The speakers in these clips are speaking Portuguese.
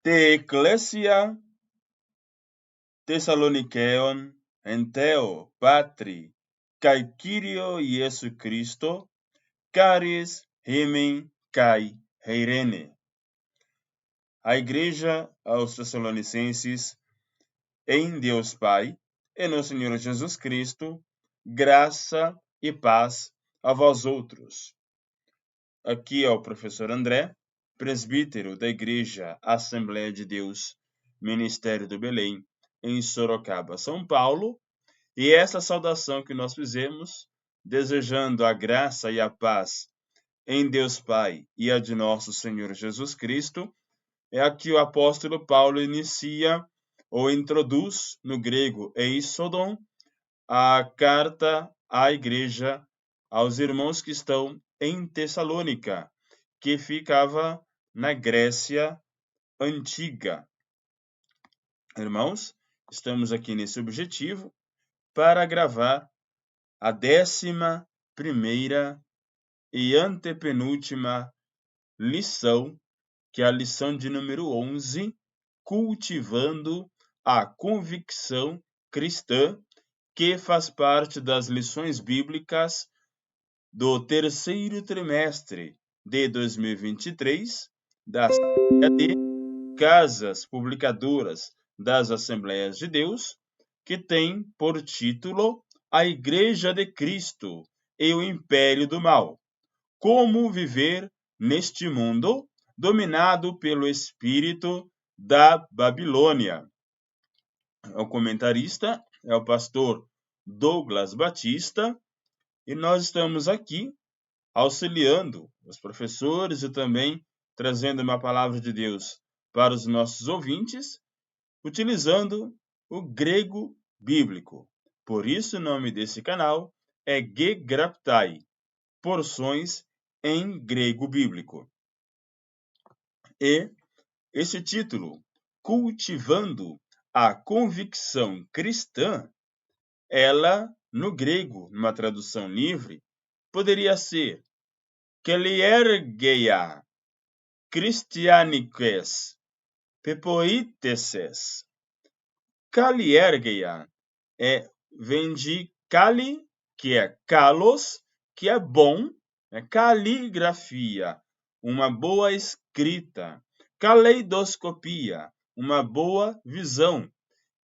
de ecclesia Thessalonikeon enteo patri kai Kyrio Iesu Christo caris hemen kai heirene. A igreja aos Tessalonicenses, em Deus Pai e no Senhor Jesus Cristo, graça e paz a vós outros. Aqui é o professor André, presbítero da Igreja Assembleia de Deus, Ministério do Belém, em Sorocaba, São Paulo, e essa saudação que nós fizemos, desejando a graça e a paz em Deus Pai e a de nosso Senhor Jesus Cristo, é a que o apóstolo Paulo inicia ou introduz no grego eisodon a carta à igreja, aos irmãos que estão em Tessalônica, que ficava na Grécia antiga. Irmãos, estamos aqui nesse objetivo para gravar a 11ª e antepenúltima lição, que é a lição de número 11, cultivando a convicção cristã, que faz parte das lições bíblicas do terceiro trimestre de 2023 da série de Casas Publicadoras das Assembleias de Deus, que tem por título A Igreja de Cristo e o Império do Mal. Como viver neste mundo dominado pelo espírito da Babilônia. O comentarista é o pastor Douglas Batista, e nós estamos aqui auxiliando os professores e também trazendo uma palavra de Deus para os nossos ouvintes, utilizando o grego bíblico. Por isso o nome desse canal é Gegraptai, porções em grego bíblico. E esse título, Cultivando a Convicção Cristã, ela, no grego, numa tradução livre, poderia ser Keliergeia Christianiques Pepoiteses. Kaliergeia vem de kali, que é kalos, que é bom, caligrafia, uma boa escrita, caleidoscopia, uma boa visão.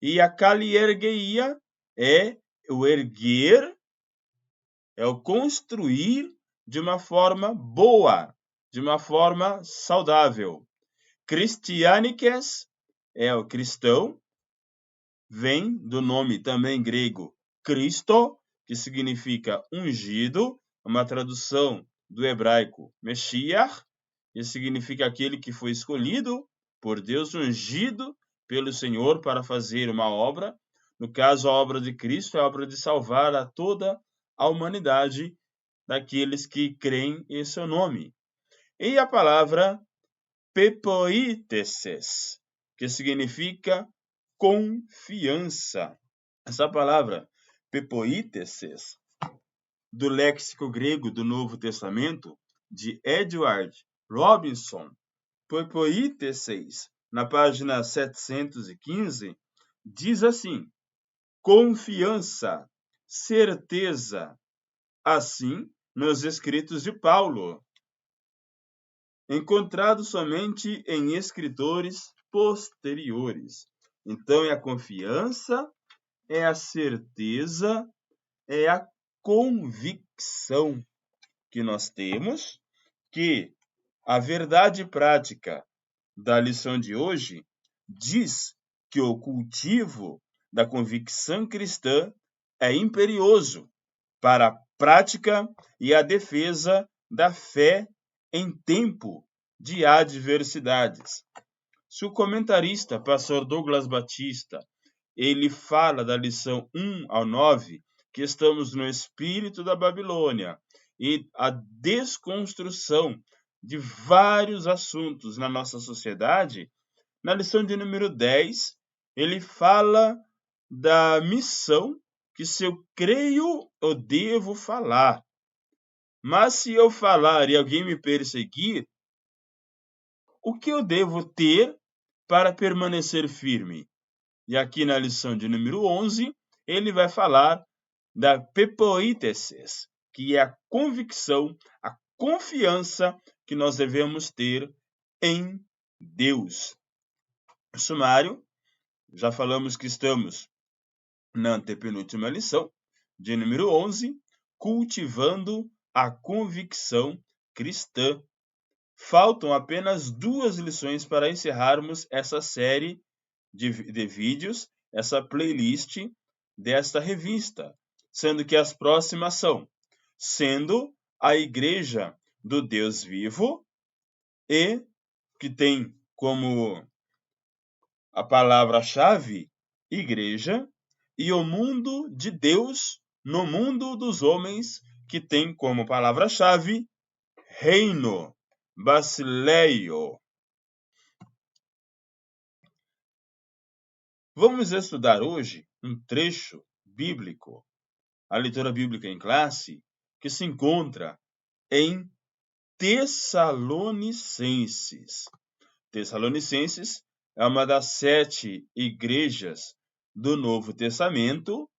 E a kaliergeia é o erguer, é o construir de uma forma boa, de uma forma saudável. Christianiques é o cristão, vem do nome também grego Cristo, que significa ungido, uma tradução do hebraico Meshiach, que significa aquele que foi escolhido por Deus, ungido pelo Senhor para fazer uma obra. No caso, a obra de Cristo é a obra de salvar a toda a humanidade daqueles que creem em seu nome. E a palavra pepoiteses, que significa confiança. Essa palavra pepoiteses, do léxico grego do Novo Testamento, de Edward Robinson, pepoiteses, na página 715, diz assim: confiança, certeza. Assim, nos escritos de Paulo, encontrado somente em escritores posteriores. Então, é a confiança, é a certeza, é a convicção que nós temos que a verdade prática da lição de hoje diz que o cultivo da convicção cristã é imperioso para a prática e a defesa da fé em tempo de adversidades. Se o comentarista, pastor Douglas Batista, ele fala da lição 1 ao 9, que estamos no espírito da Babilônia e a desconstrução de vários assuntos na nossa sociedade, na lição de número 10, ele fala da missão que se eu creio, eu devo falar. Mas se eu falar e alguém me perseguir, o que eu devo ter para permanecer firme. E aqui na lição de número 11, ele vai falar da pepoítesis, que é a convicção, a confiança que nós devemos ter em Deus. Sumário, já falamos que estamos na antepenúltima lição, de número 11, cultivando a convicção cristã. Faltam apenas 2 lições para encerrarmos essa série de vídeos, essa playlist desta revista, sendo que as próximas são sendo a Igreja do Deus Vivo, e que tem como a palavra-chave igreja, e o mundo de Deus no mundo dos homens, que tem como palavra-chave reino, basileio. Vamos estudar hoje um trecho bíblico, a leitura bíblica em classe, que se encontra em Tessalonicenses. Tessalonicenses é uma das 7 igrejas do Novo Testamento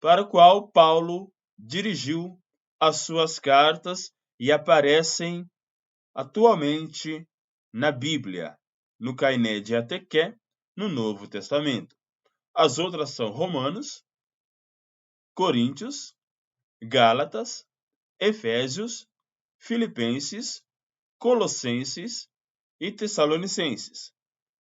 para o qual Paulo dirigiu as suas cartas e aparecem atualmente na Bíblia, no Cainé de Atequé, no Novo Testamento. As outras são Romanos, Coríntios, Gálatas, Efésios, Filipenses, Colossenses e Tessalonicenses.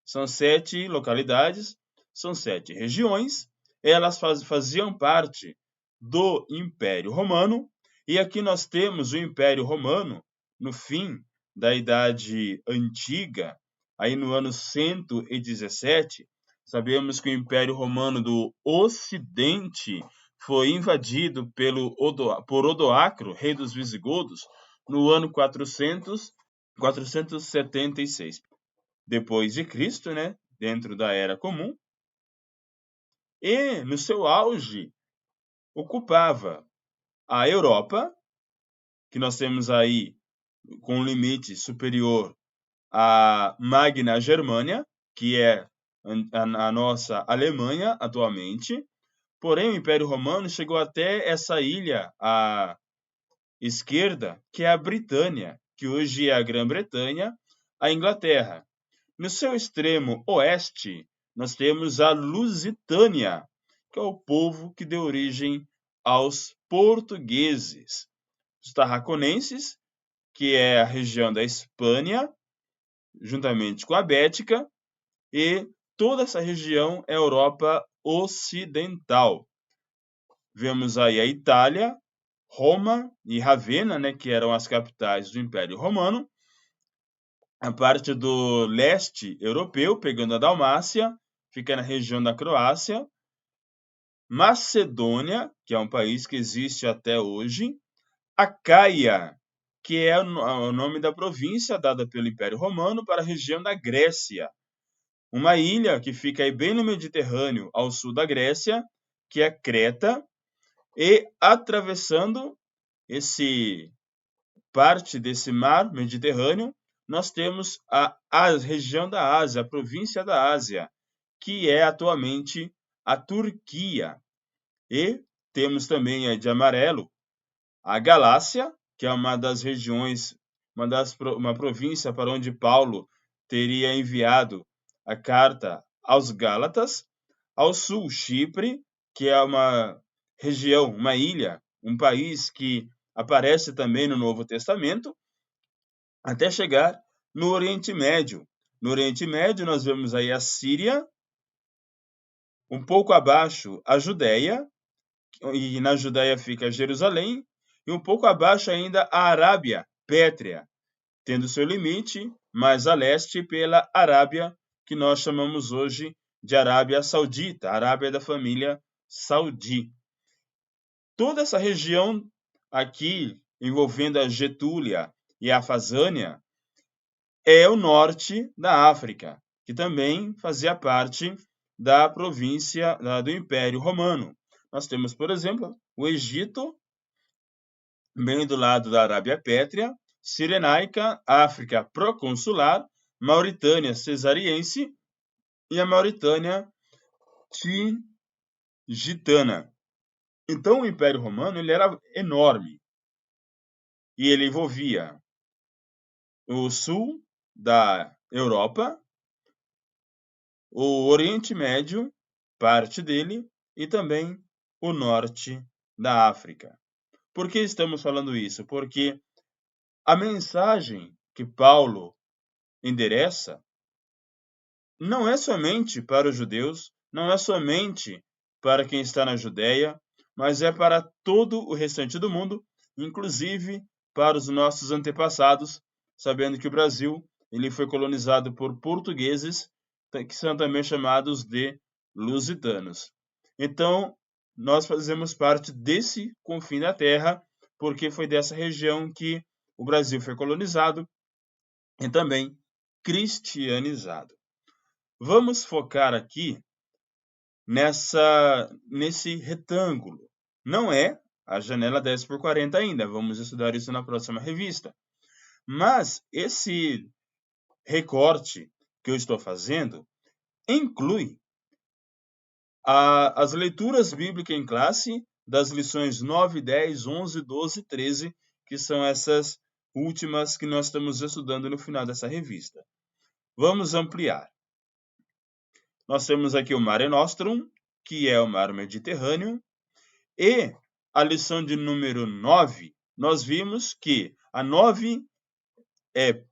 São 7 localidades, são 7 regiões, elas faziam parte do Império Romano, e aqui nós temos o Império Romano no fim da Idade Antiga, aí no ano 117, sabemos que o Império Romano do Ocidente foi invadido por Odoacro, rei dos Visigodos, no ano 476 depois de Cristo, né, dentro da Era Comum, e no seu auge ocupava a Europa, que nós temos aí com um limite superior à Magna Germânia, que é a nossa Alemanha atualmente. Porém, o Império Romano chegou até essa ilha à esquerda, que é a Britânia, que hoje é a Grã-Bretanha, a Inglaterra. No seu extremo oeste, nós temos a Lusitânia, que é o povo que deu origem aos portugueses. Os tarraconenses, que é a região da Espanha, juntamente com a Bética, e toda essa região é Europa Ocidental. Vemos aí a Itália, Roma e Ravenna, né, que eram as capitais do Império Romano. A parte do leste europeu, pegando a Dalmácia, fica na região da Croácia. Macedônia, que é um país que existe até hoje. Acaia, que é o nome da província dada pelo Império Romano para a região da Grécia. Uma ilha que fica aí bem no Mediterrâneo, ao sul da Grécia, que é Creta, e atravessando parte desse mar Mediterrâneo, nós temos a região da Ásia, a província da Ásia, que é atualmente a Turquia. E temos também de amarelo a Galácia, que é uma das regiões, uma província para onde Paulo teria enviado a carta aos Gálatas. Ao sul, Chipre, que é uma região, uma ilha, um país que aparece também no Novo Testamento, até chegar no Oriente Médio. No Oriente Médio, nós vemos aí a Síria, um pouco abaixo a Judéia, e na Judéia fica Jerusalém, e um pouco abaixo ainda a Arábia Pétrea, tendo seu limite mais a leste pela Arábia, que nós chamamos hoje de Arábia Saudita, Arábia da família Saudi. Toda essa região aqui, envolvendo a Getúlia e a Fazânia, é o norte da África, que também fazia parte da província do Império Romano. Nós temos, por exemplo, o Egito, bem do lado da Arábia Pétrea, Cirenaica, África proconsular, Mauritânia cesariense e a Mauritânia Tingitana. Então, o Império Romano ele era enorme e ele envolvia o sul da Europa, o Oriente Médio, parte dele, e também o norte da África. Por que estamos falando isso? Porque a mensagem que Paulo endereça não é somente para os judeus, não é somente para quem está na Judéia, mas é para todo o restante do mundo, inclusive para os nossos antepassados, sabendo que o Brasil ele foi colonizado por portugueses, que são também chamados de lusitanos. Então, nós fazemos parte desse confim da terra, porque foi dessa região que o Brasil foi colonizado e também cristianizado. Vamos focar aqui nesse retângulo. Não é a janela 10x40 ainda, vamos estudar isso na próxima revista. Mas esse recorte que eu estou fazendo inclui as leituras bíblicas em classe das lições 9, 10, 11, 12 e 13, que são essas últimas que nós estamos estudando no final dessa revista. Vamos ampliar. Nós temos aqui o Mare Nostrum, que é o mar Mediterrâneo, e a lição de número 9, nós vimos que a 9 é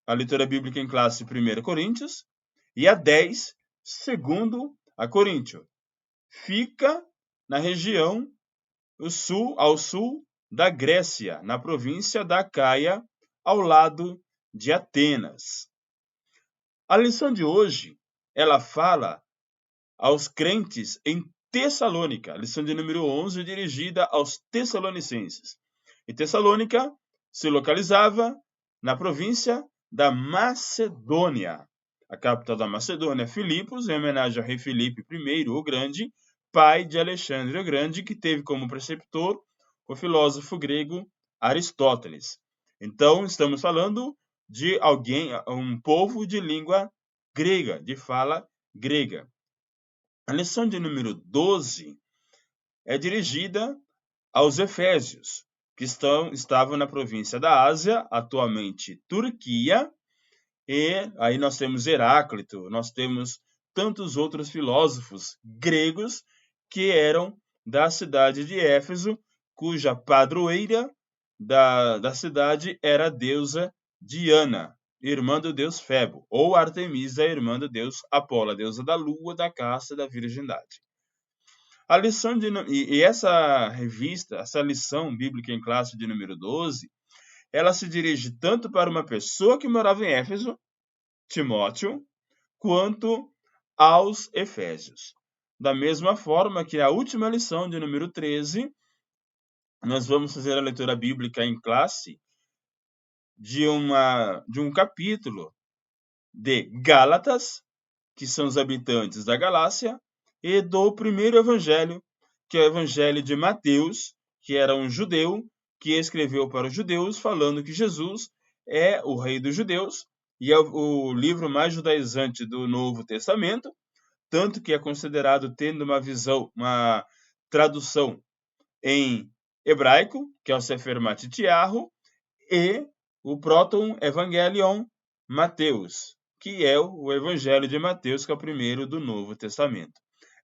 a leitura bíblica em classe 1 Coríntios, e a 10, 2 a Coríntios. Fica na região ao sul da Grécia, na província da Acaia, ao lado de Atenas. A lição de hoje, ela fala aos crentes em Tessalônica, lição de número 11, dirigida aos tessalonicenses. E Tessalônica se localizava na província da Macedônia. A capital da Macedônia é Filipos, em homenagem ao rei Filipe I, o Grande, pai de Alexandre o Grande, que teve como preceptor o filósofo grego Aristóteles. Então, estamos falando de um povo de língua grega, de fala grega. A lição de número 12 é dirigida aos efésios, que estavam na província da Ásia, atualmente Turquia, e aí nós temos Heráclito, nós temos tantos outros filósofos gregos que eram da cidade de Éfeso, cuja padroeira da cidade era a deusa Diana, irmã do deus Febo, ou Artemisa, irmã do deus Apolo, a deusa da lua, da caça e da virgindade. A lição e essa revista, essa lição bíblica em classe de número 12, ela se dirige tanto para uma pessoa que morava em Éfeso, Timóteo, quanto aos Efésios. Da mesma forma que a última lição de número 13, nós vamos fazer a leitura bíblica em classe de um capítulo de Gálatas, que são os habitantes da Galácia, e do primeiro evangelho, que é o evangelho de Mateus, que era um judeu que escreveu para os judeus, falando que Jesus é o rei dos judeus, e é o livro mais judaizante do Novo Testamento, tanto que é considerado tendo uma tradução em hebraico, que é o Sefer Matitiahu, e o Proton Evangelion Mateus, que é o Evangelho de Mateus, que é o primeiro do Novo Testamento.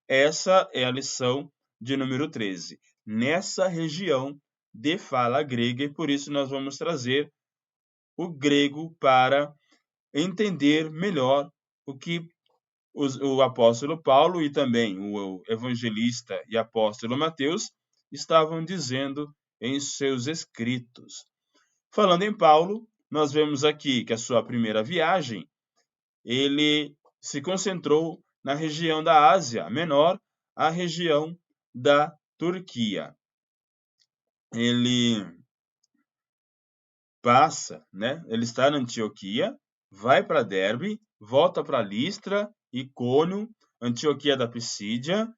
Essa é a lição de número 13. Nessa região de fala grega, e por isso nós vamos trazer o grego para entender melhor o que o apóstolo Paulo e também o evangelista e apóstolo Mateus estavam dizendo em seus escritos. Falando em Paulo, nós vemos aqui que a sua primeira viagem, ele se concentrou na região da Ásia Menor, a região da Turquia. Ele passa, né? Ele está na Antioquia, vai para Derbe, volta para Listra, Icônio, Antioquia da Pisídia,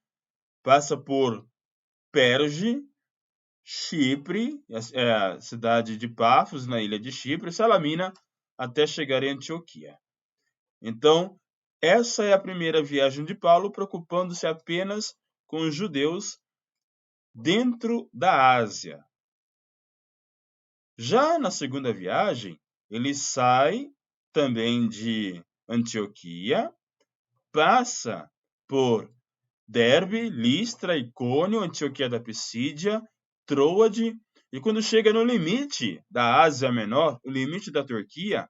passa por Perge, Chipre, a cidade de Pafos, na ilha de Chipre, Salamina, até chegar em Antioquia. Então, Essa é a primeira viagem de Paulo, preocupando-se apenas com os judeus dentro da Ásia. Já na segunda viagem, ele sai também de Antioquia, passa por Derbe, Listra, Icônio, Antioquia da Pisídia, Troade, e quando chega no limite da Ásia Menor, o limite da Turquia,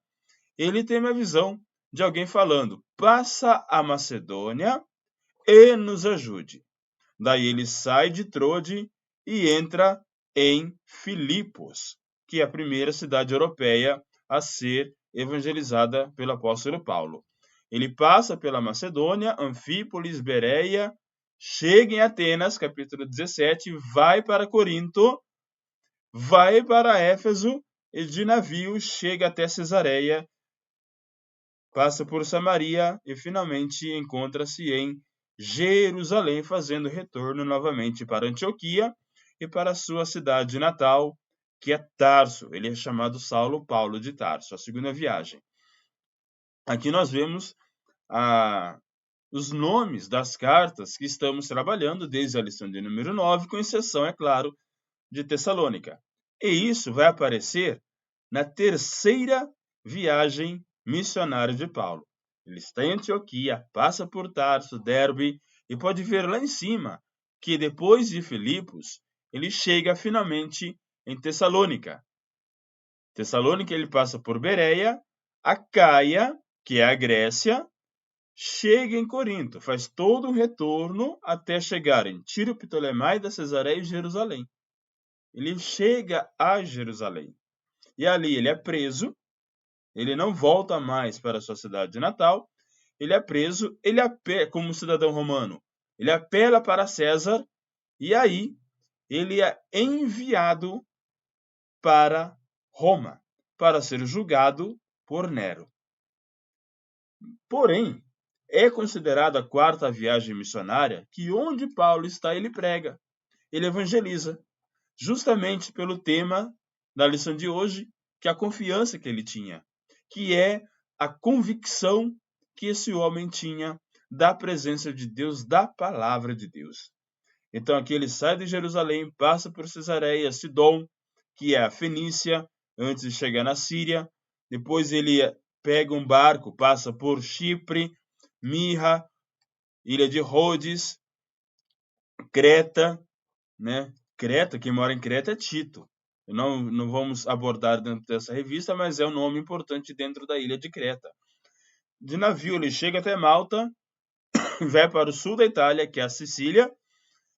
ele tem uma visão de alguém falando: passa a Macedônia e nos ajude. Daí ele sai de Troade e entra em Filipos, que é a primeira cidade europeia a ser evangelizada pelo apóstolo Paulo. Ele passa pela Macedônia, Anfípolis, Bereia, chega em Atenas, capítulo 17, vai para Corinto, vai para Éfeso e de navio chega até Cesareia, passa por Samaria e finalmente encontra-se em Jerusalém, fazendo retorno novamente para Antioquia e para sua cidade natal, que é Tarso. Ele é chamado Saulo Paulo de Tarso, a segunda viagem. Aqui nós vemos os nomes das cartas que estamos trabalhando desde a lição de número 9, com exceção, é claro, de Tessalônica. E isso vai aparecer na terceira viagem missionária de Paulo. Ele está em Antioquia, passa por Tarso, Derbe, e pode ver lá em cima que depois de Filipos, ele chega finalmente em Tessalônica. Tessalônica ele passa por Bereia, Acaia, que é a Grécia, chega em Corinto, faz todo um retorno até chegar em Tiro, Ptolemaida, Cesareia e Jerusalém. Ele chega a Jerusalém. E ali ele é preso, ele não volta mais para sua cidade natal, ele é preso, ele como cidadão romano, ele apela para César, e aí ele é enviado para Roma, para ser julgado por Nero. Porém, é considerada a quarta viagem missionária que onde Paulo está, ele prega, ele evangeliza, justamente pelo tema da lição de hoje, que é a confiança que ele tinha, que é a convicção que esse homem tinha da presença de Deus, da palavra de Deus. Então aqui ele sai de Jerusalém, passa por Cesareia, Sidom, que é a Fenícia, antes de chegar na Síria. Depois ele pega um barco, passa por Chipre, Mirra, ilha de Rhodes, Creta, né? Creta, quem mora em Creta é Tito. Não vamos abordar dentro dessa revista, mas é um nome importante dentro da ilha de Creta. De navio ele chega até Malta, vai para o sul da Itália, que é a Sicília,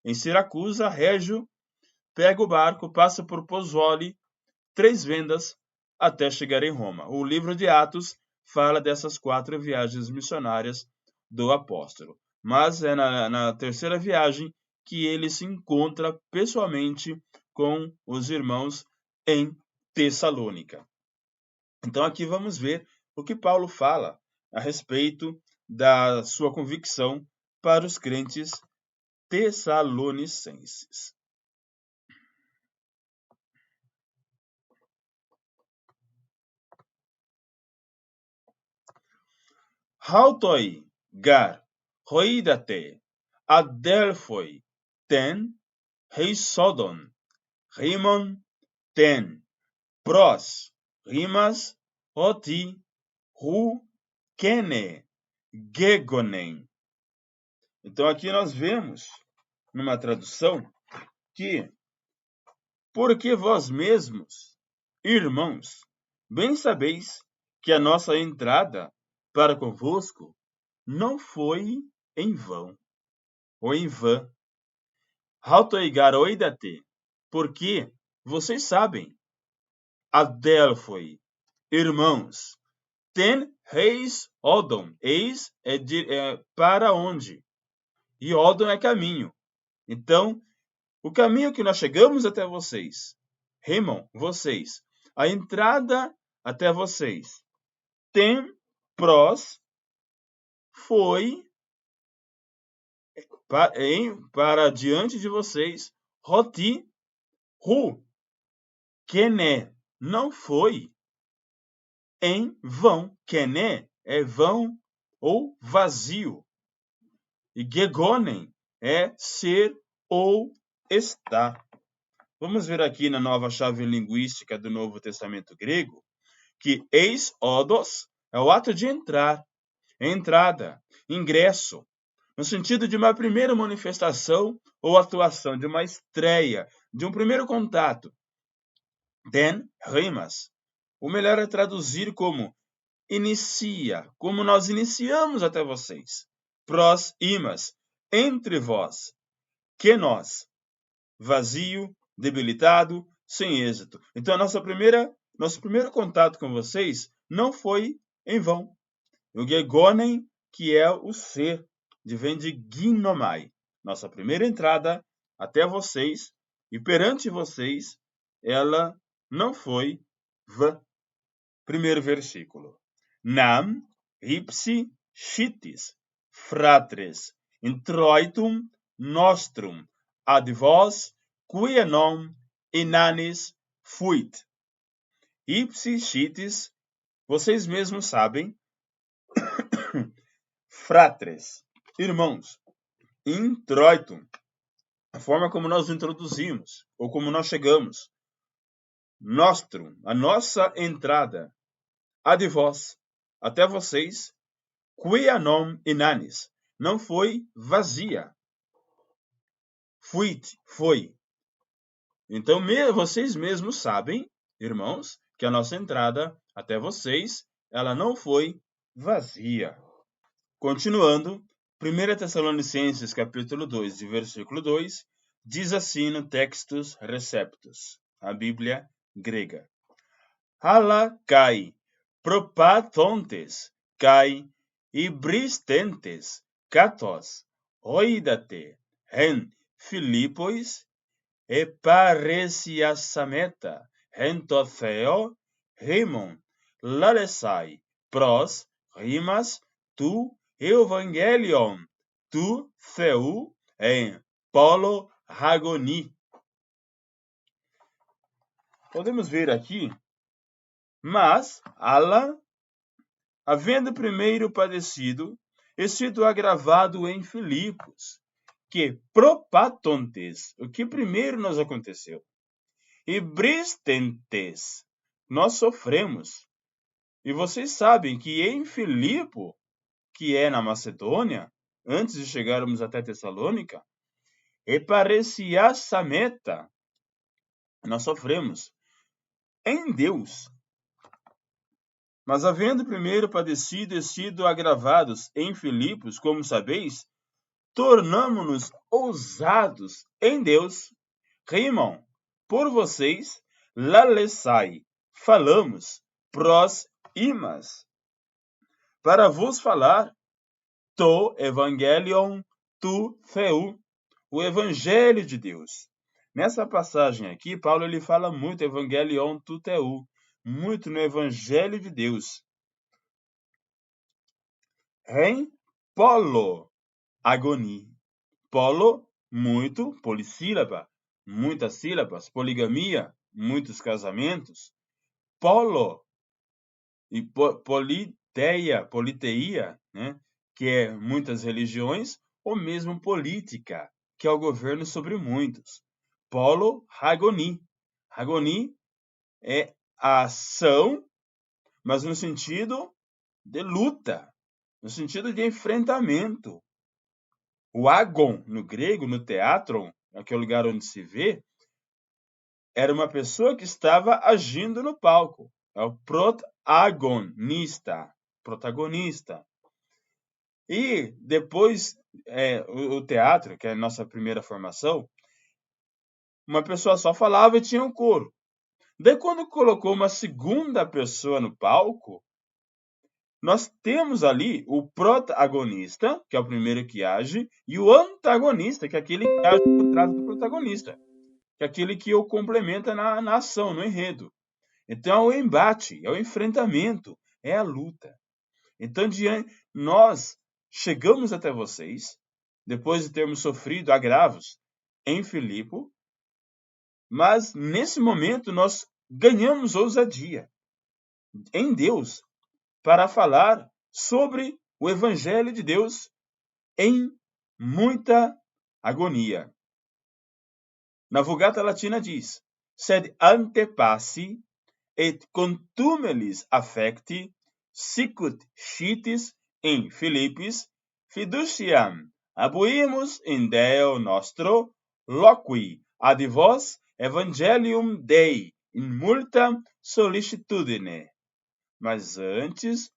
em Siracusa, Régio, pega o barco, passa por Pozzuoli, 3 vendas, até chegar em Roma. O livro de Atos fala dessas 4 viagens missionárias do apóstolo. Mas é na terceira viagem que ele se encontra pessoalmente com os irmãos em Tessalônica. Então aqui vamos ver o que Paulo fala a respeito da sua convicção para os crentes tessalonicenses. Hautoi gar hoidate adelphoi ten heisodon rimon ten pros rimas oti hu kene gegonen. Então aqui nós vemos numa tradução que porque vós mesmos, irmãos, bem sabeis que a nossa entrada para convosco não foi em vão, ou em vã. Hautoigaroidate, porque vocês sabem, Adelphoi, irmãos, ten reis Odom, eis é para onde? E Odom é caminho. Então, o caminho que nós chegamos até vocês, Remon, vocês, a entrada até vocês, tem prós, foi para diante de vocês, Roti, Ru, Kené, não foi em vão. Kené é vão ou vazio. E gegonen é ser ou estar. Vamos ver aqui na nova chave linguística do Novo Testamento grego que eis odos é o ato de entrar, entrada, ingresso, no sentido de uma primeira manifestação ou atuação, de uma estreia, de um primeiro contato. Den rimas. O melhor é traduzir como inicia, como nós iniciamos até vocês. Pros imas, entre vós, que nós, vazio, debilitado, sem êxito. Então, nosso primeiro contato com vocês não foi em vão. O gegonen, que é o ser, vem de ginomai. Nossa primeira entrada até vocês e perante vocês, ela não foi vã. Primeiro versículo. Nam ipsi scitis, fratres, introitum nostrum, ad vos, quia non inanis fuit. Ipsi scitis, vocês mesmos sabem, fratres, irmãos, introitum, a forma como nós introduzimos, ou como nós chegamos, nostrum, a nossa entrada, ad vos, até vocês, quia non inanis, não foi vazia. Fuit, foi. Então, vocês mesmos sabem, irmãos, que a nossa entrada até vocês, ela não foi vazia. Continuando, 1 Tessalonicenses capítulo 2, de versículo 2, diz assim no Textus Receptus, a Bíblia grega. Hala kai propatontes kai ibristentes katos oidate hen Philippois e paresiasameta hen to theo rimon lalesai pros rimas tu evangelion tu theu en polo hagoni. Podemos ver aqui, mas Ala, havendo primeiro padecido, e sido agravado em Filipos, que propatontes, o que primeiro nos aconteceu, e bristentes, nós sofremos. E vocês sabem que em Filipo, que é na Macedônia, antes de chegarmos até Tessalônica, e parecia sameta, nós sofremos em Deus. Mas havendo primeiro padecido e sido agravados em Filipos, como sabeis, tornamo-nos ousados em Deus, rimam por vocês, lalesai, falamos, pros imas, para vos falar, to evangelion tu theu, o evangelho de Deus. Nessa passagem aqui, Paulo ele fala muito evangelion tu theu, muito no evangelho de Deus. Em polo, agoni. Polo, muito, polissílaba, muitas sílabas, poligamia, muitos casamentos. Polo e politeia, né, que é muitas religiões, ou mesmo política, que é o governo sobre muitos. Polo, hagoni. Hagoni é a ação, mas no sentido de luta, no sentido de enfrentamento. O agon, no grego, no teatro, aquele lugar onde se vê, era uma pessoa que estava agindo no palco. É o protagonista. E depois, o teatro, que é a nossa primeira formação, uma pessoa só falava e tinha um coro. Daí, quando colocou uma segunda pessoa no palco, nós temos ali o protagonista, que é o primeiro que age, e o antagonista, que é aquele que age por trás do protagonista, que é aquele que o complementa na ação, no enredo. Então, é o embate, é o enfrentamento, é a luta. Então, nós chegamos até vocês, depois de termos sofrido agravos em Filipo, mas nesse momento nós ganhamos ousadia em Deus para falar sobre o Evangelho de Deus em muita agonia. Na Vulgata Latina diz: sed ante passi et contumelis affecti sicut scitis in Philippis fiduciam abuimus in Deo nostro loqui ad vos evangelium Dei in multa solicitudine. Mas antes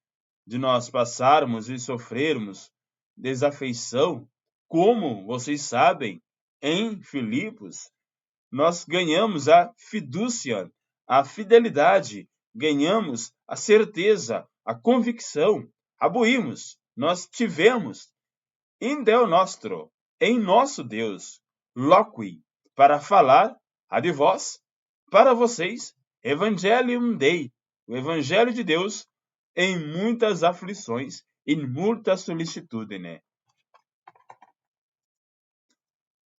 de nós passarmos e sofrermos desafeição, como vocês sabem, em Filipos, nós ganhamos a fidúcia, a fidelidade, ganhamos a certeza, a convicção, abuímos, nós tivemos in Deo nostro, em nosso Deus, loqui, para falar ad vós, para vocês, evangelium Dei, o evangelho de Deus, em muitas aflições, em muita solicitude.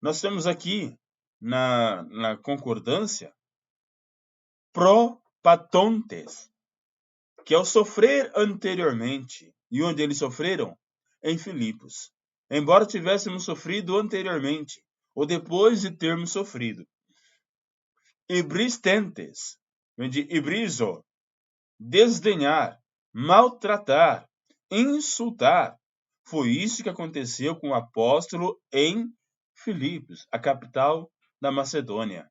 Nós temos aqui na concordância pro patontes, que é o sofrer anteriormente. E onde eles sofreram? Em Filipos. Embora tivéssemos sofrido anteriormente, ou depois de termos sofrido. Ibristentes, vem de ibrizo, desdenhar, maltratar, insultar. Foi isso que aconteceu com o apóstolo em Filipos, a capital da Macedônia.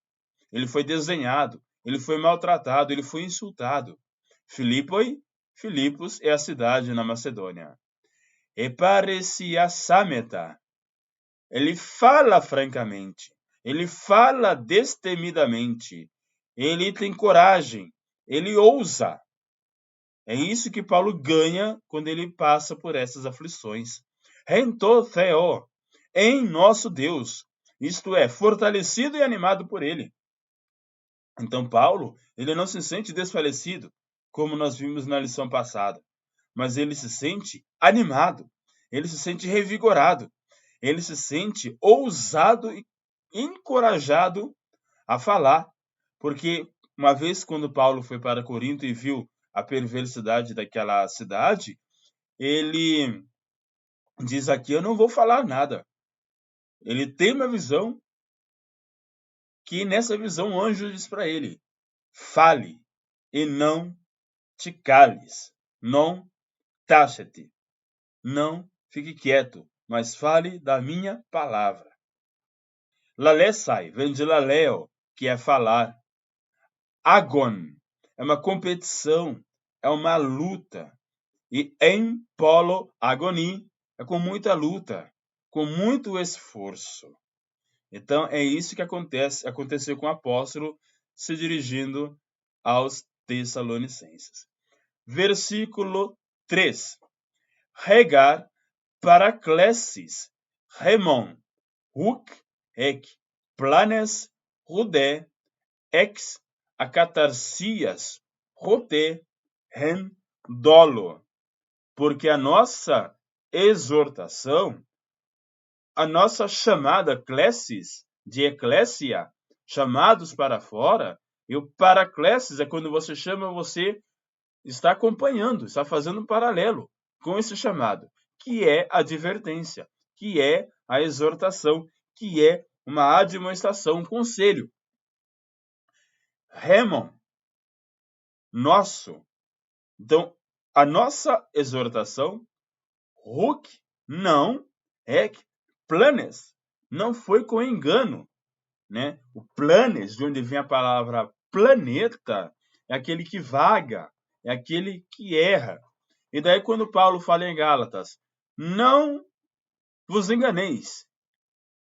Ele foi desdenhado, ele foi maltratado, ele foi insultado. Filipos é a cidade na Macedônia. E parecia Sámeta. Ele fala francamente, ele fala destemidamente, ele tem coragem, ele ousa. É isso que Paulo ganha quando ele passa por essas aflições. Rento Theo, em nosso Deus, isto é, fortalecido e animado por ele. Então Paulo, ele não se sente desfalecido, como nós vimos na lição passada, mas ele se sente animado, ele se sente revigorado, ele se sente ousado e encorajado a falar, porque uma vez quando Paulo foi para Corinto e viu a perversidade daquela cidade, ele diz aqui, eu não vou falar nada. Ele tem uma visão que nessa visão o anjo diz para ele, fale e não te cales, não tacete, não fique quieto, mas fale da minha palavra. Lalesai vem de laleo, que é falar. Agon é uma competição, é uma luta. E em polo agoni é com muita luta, com muito esforço. Então é isso que aconteceu com o apóstolo se dirigindo aos Tessalonicenses. Versículo 3. Regar paraclesis, remon, huc, ec, planes, rude, ex, acatarsias, rote, ren, dolo. Porque a nossa exortação, a nossa chamada clesis, de eclésia, chamados para fora, e o paraclesis é quando você chama, você está acompanhando, está fazendo um paralelo com esse chamado, que é a advertência, que é a exortação, que é uma admoestação, um conselho. Remon, nosso. Então, a nossa exortação, huc, não, ec, planes, não foi com engano, né? O planes, de onde vem a palavra planeta, é aquele que vaga, é aquele que erra. E daí quando Paulo fala em Gálatas, não vos enganeis,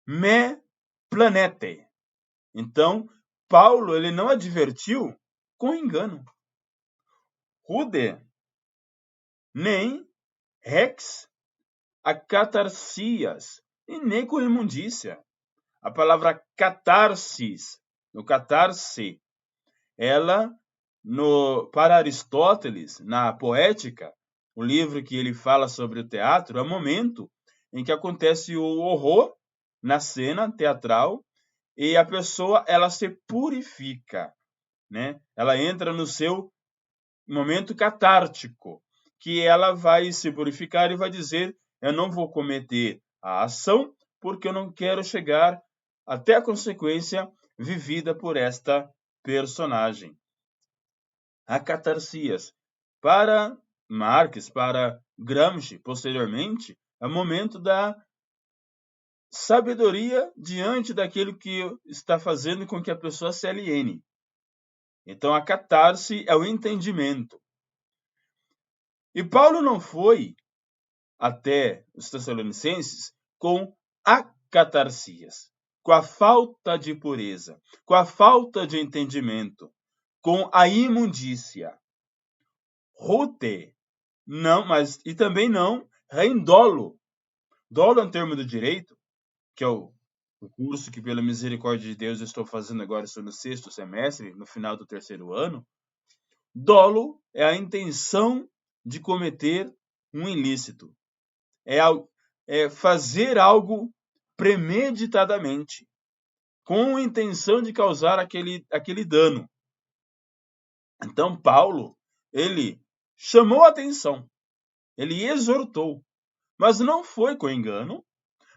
me planete. Então, Paulo, ele não advertiu com engano. Rude, nem rex, acatarsias, e nem com imundícia. A palavra catarsis, no catarse, ela, para Aristóteles, na Poética, o livro que ele fala sobre o teatro, é o momento em que acontece o horror na cena teatral e a pessoa ela se purifica, né? Ela entra no seu momento catártico, que ela vai se purificar e vai dizer: eu não vou cometer a ação porque eu não quero chegar até a consequência vivida por esta personagem. A catarsias. Para Marx, para Gramsci, posteriormente, é o momento da sabedoria diante daquilo que está fazendo com que a pessoa se aliene. Então, a catarse é o entendimento. E Paulo não foi até os Tessalonicenses com acatarsias, com a falta de pureza, com a falta de entendimento, com a imundícia. Rute, não, mas e também não reindolo. Dolo é um termo do direito, que é o curso que, pela misericórdia de Deus, eu estou fazendo agora, estou no 6º semestre, no final do 3º ano. Dolo é a intenção de cometer um ilícito. É fazer algo premeditadamente, com a intenção de causar aquele dano. Então, Paulo, ele chamou a atenção, ele exortou, mas não foi com engano,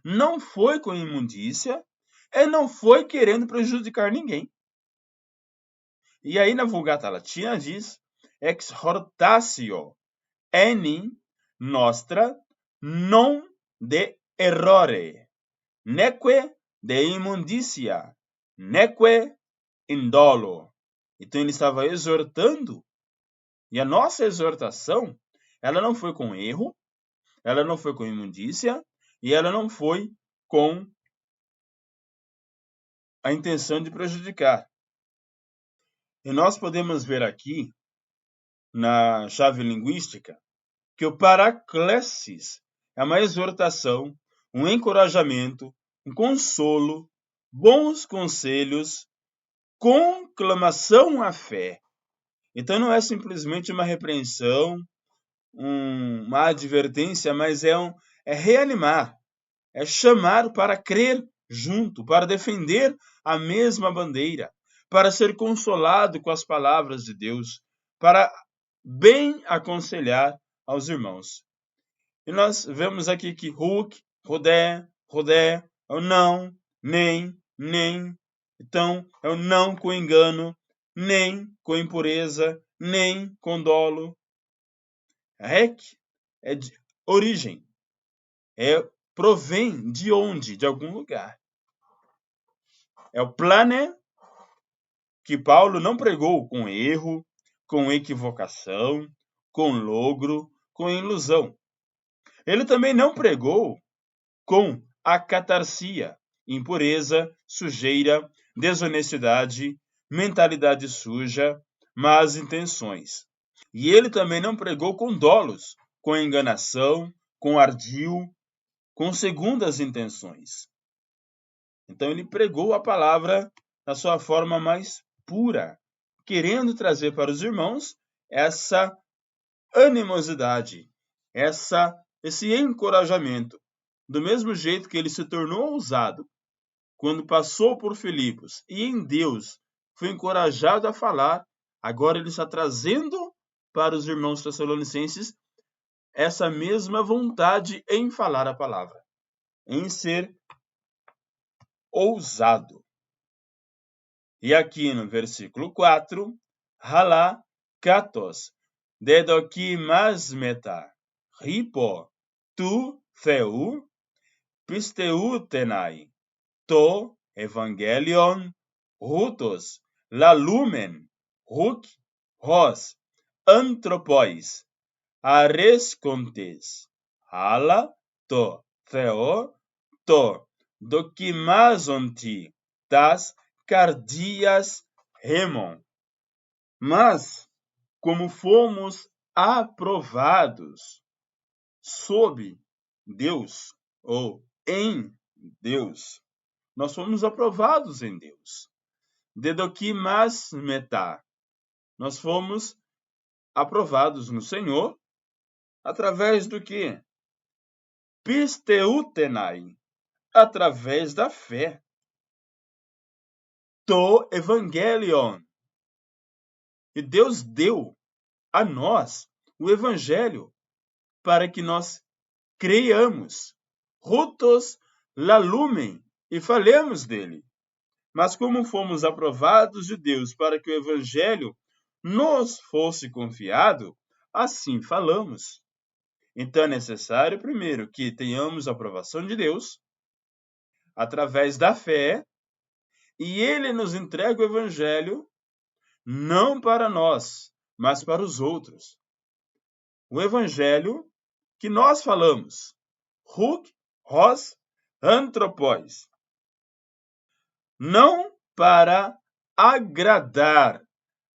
não foi com imundícia, e não foi querendo prejudicar ninguém. E aí na Vulgata Latina diz: exhortatio enim nostra non de errore, neque de imundícia, neque indolo. Então ele estava exortando, e a nossa exortação, ela não foi com erro, ela não foi com imundícia, e ela não foi com a intenção de prejudicar. E nós podemos ver aqui, na chave linguística, que o paraclesis é uma exortação, um encorajamento, um consolo, bons conselhos, conclamação à fé. Então não é simplesmente uma repreensão, uma advertência, mas é reanimar, é chamar para crer junto, para defender a mesma bandeira, para ser consolado com as palavras de Deus, para bem aconselhar aos irmãos. E nós vemos aqui que Huc, Rodé, é o não, nem. Então, é o não com engano, nem com impureza, nem com dolo. Rec é de origem, provém de onde? De algum lugar. É o plane que Paulo não pregou com erro, com equivocação, com logro, com ilusão. Ele também não pregou com acatarsia, impureza, sujeira, desonestidade, mentalidade suja, más intenções. E ele também não pregou com dolos, com enganação, com ardil, com segundas intenções. Então ele pregou a palavra na sua forma mais pura, querendo trazer para os irmãos essa animosidade, esse encorajamento. Do mesmo jeito que ele se tornou ousado quando passou por Filipos e em Deus foi encorajado a falar, agora ele está trazendo para os irmãos tessalonicenses essa mesma vontade em falar a palavra, em ser ousado. E aqui no versículo 4, halá katos, dedokimasmeta, ripo, tu theu, pisteutenai, to evangelion, hutos, lalumen, huc, hos, anthropois, arescontes, hala, to theo, to dokimazonti, tas cardias remon. Mas, como fomos aprovados sob Deus, ou em Deus, nós fomos aprovados em Deus. Dedokimasmeta, nós fomos aprovados no Senhor, através do quê? Pisteutenai, através da fé. To evangelion. E Deus deu a nós o evangelho, para que nós creiamos, rutos la lumen, e falemos dele. Mas como fomos aprovados de Deus para que o evangelho nos fosse confiado, assim falamos. Então é necessário, primeiro, que tenhamos a aprovação de Deus, através da fé, e ele nos entrega o evangelho, não para nós, mas para os outros. O evangelho que nós falamos, hug, hos, antropós, não para agradar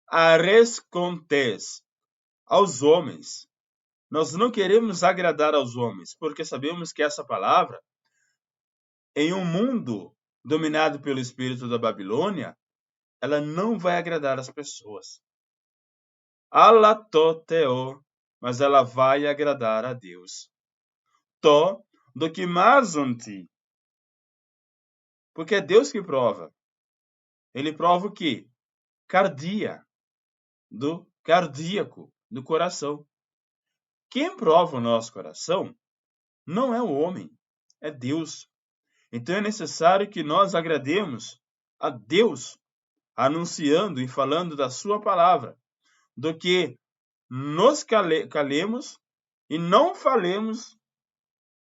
arescontes aos homens. Nós não queremos agradar aos homens, porque sabemos que essa palavra, em um mundo dominado pelo espírito da Babilônia, ela não vai agradar as pessoas. Alatoteo, mas ela vai agradar a Deus. To, dokimazonti, porque é Deus que prova. Ele prova o quê? Cardia, do cardíaco, do coração. Quem prova o nosso coração não é o homem, é Deus. Então é necessário que nós agrademos a Deus, anunciando e falando da sua palavra, do que nos calemos e não falemos,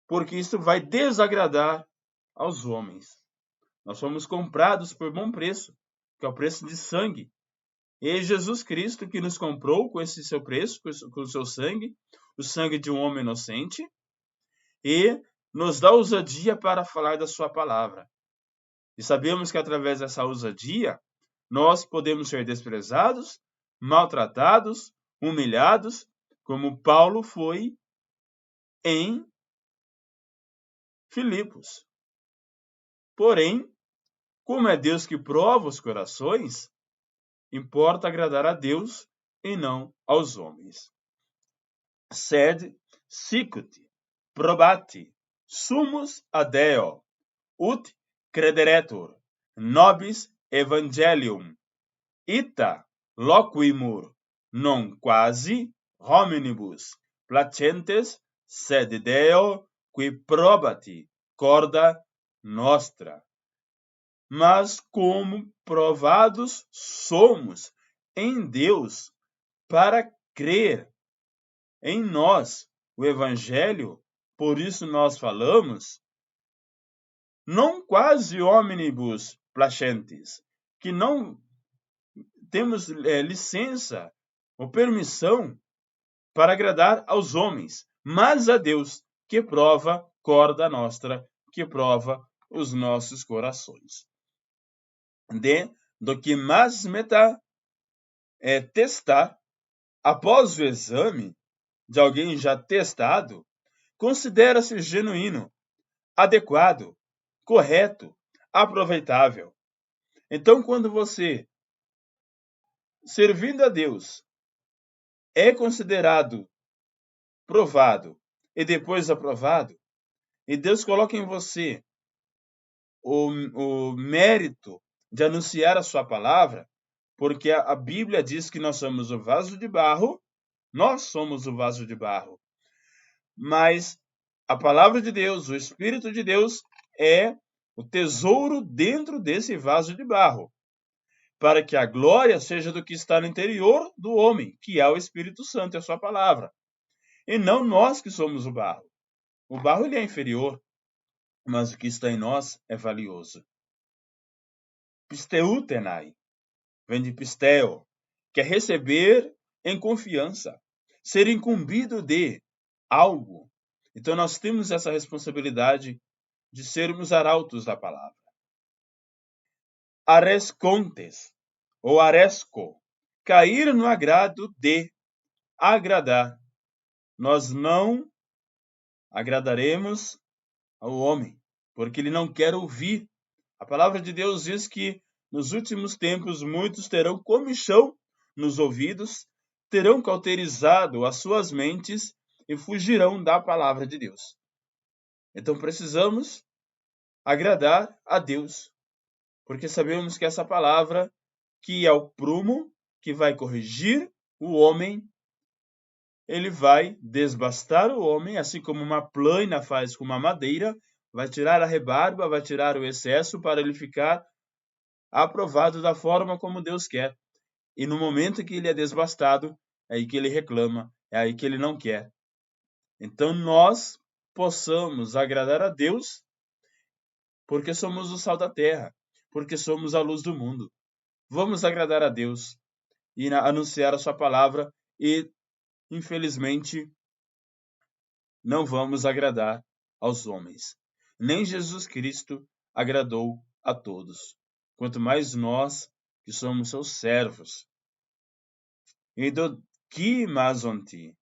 porque isso vai desagradar aos homens. Nós fomos comprados por bom preço, que é o preço de sangue. E é Jesus Cristo que nos comprou com esse seu preço, com o seu sangue, o sangue de um homem inocente, e nos dá ousadia para falar da sua palavra. E sabemos que através dessa ousadia, nós podemos ser desprezados, maltratados, humilhados, como Paulo foi em Filipos. Porém, como é Deus que prova os corações, importa agradar a Deus e não aos homens. Sed sicut probati sumus ad Deo ut crederetur nobis evangelium ita loquimur non quasi hominibus placentes sed Deo qui probati corda nostra. Mas como provados somos em Deus para crer em nós o evangelho, por isso nós falamos, não quasi hominibus placentes, que não temos licença ou permissão para agradar aos homens, mas a Deus, que prova corda nostra, que prova os nossos corações. Do que mais meta é testar, após o exame de alguém já testado, considera-se genuíno, adequado, correto, aproveitável. Então, quando você, servindo a Deus, é considerado provado e depois aprovado, e Deus coloca em você o mérito de anunciar a sua palavra, porque a Bíblia diz que nós somos o vaso de barro, nós somos o vaso de barro. Mas a palavra de Deus, o Espírito de Deus, é o tesouro dentro desse vaso de barro, para que a glória seja do que está no interior do homem, que é o Espírito Santo, é a sua palavra, e não nós que somos o barro. O barro ele é inferior, mas o que está em nós é valioso. Pisteutenai, vem de pisteo, que é receber em confiança, ser incumbido de algo. Então nós temos essa responsabilidade de sermos arautos da palavra. Arescontes, ou aresco, cair no agrado de agradar. Nós não agradaremos ao homem, porque ele não quer ouvir. A palavra de Deus diz que nos últimos tempos muitos terão comichão nos ouvidos, terão cauterizado as suas mentes e fugirão da palavra de Deus. Então precisamos agradar a Deus, porque sabemos que essa palavra que é o prumo que vai corrigir o homem ele vai desbastar o homem, assim como uma plana faz com uma madeira, vai tirar a rebarba, vai tirar o excesso para ele ficar aprovado da forma como Deus quer. E no momento que ele é desbastado, é aí que ele reclama, é aí que ele não quer. Então nós possamos agradar a Deus porque somos o sal da terra, porque somos a luz do mundo. Vamos agradar a Deus e anunciar a sua palavra e, infelizmente, não vamos agradar aos homens. Nem Jesus Cristo agradou a todos, quanto mais nós que somos seus servos. E do que onti.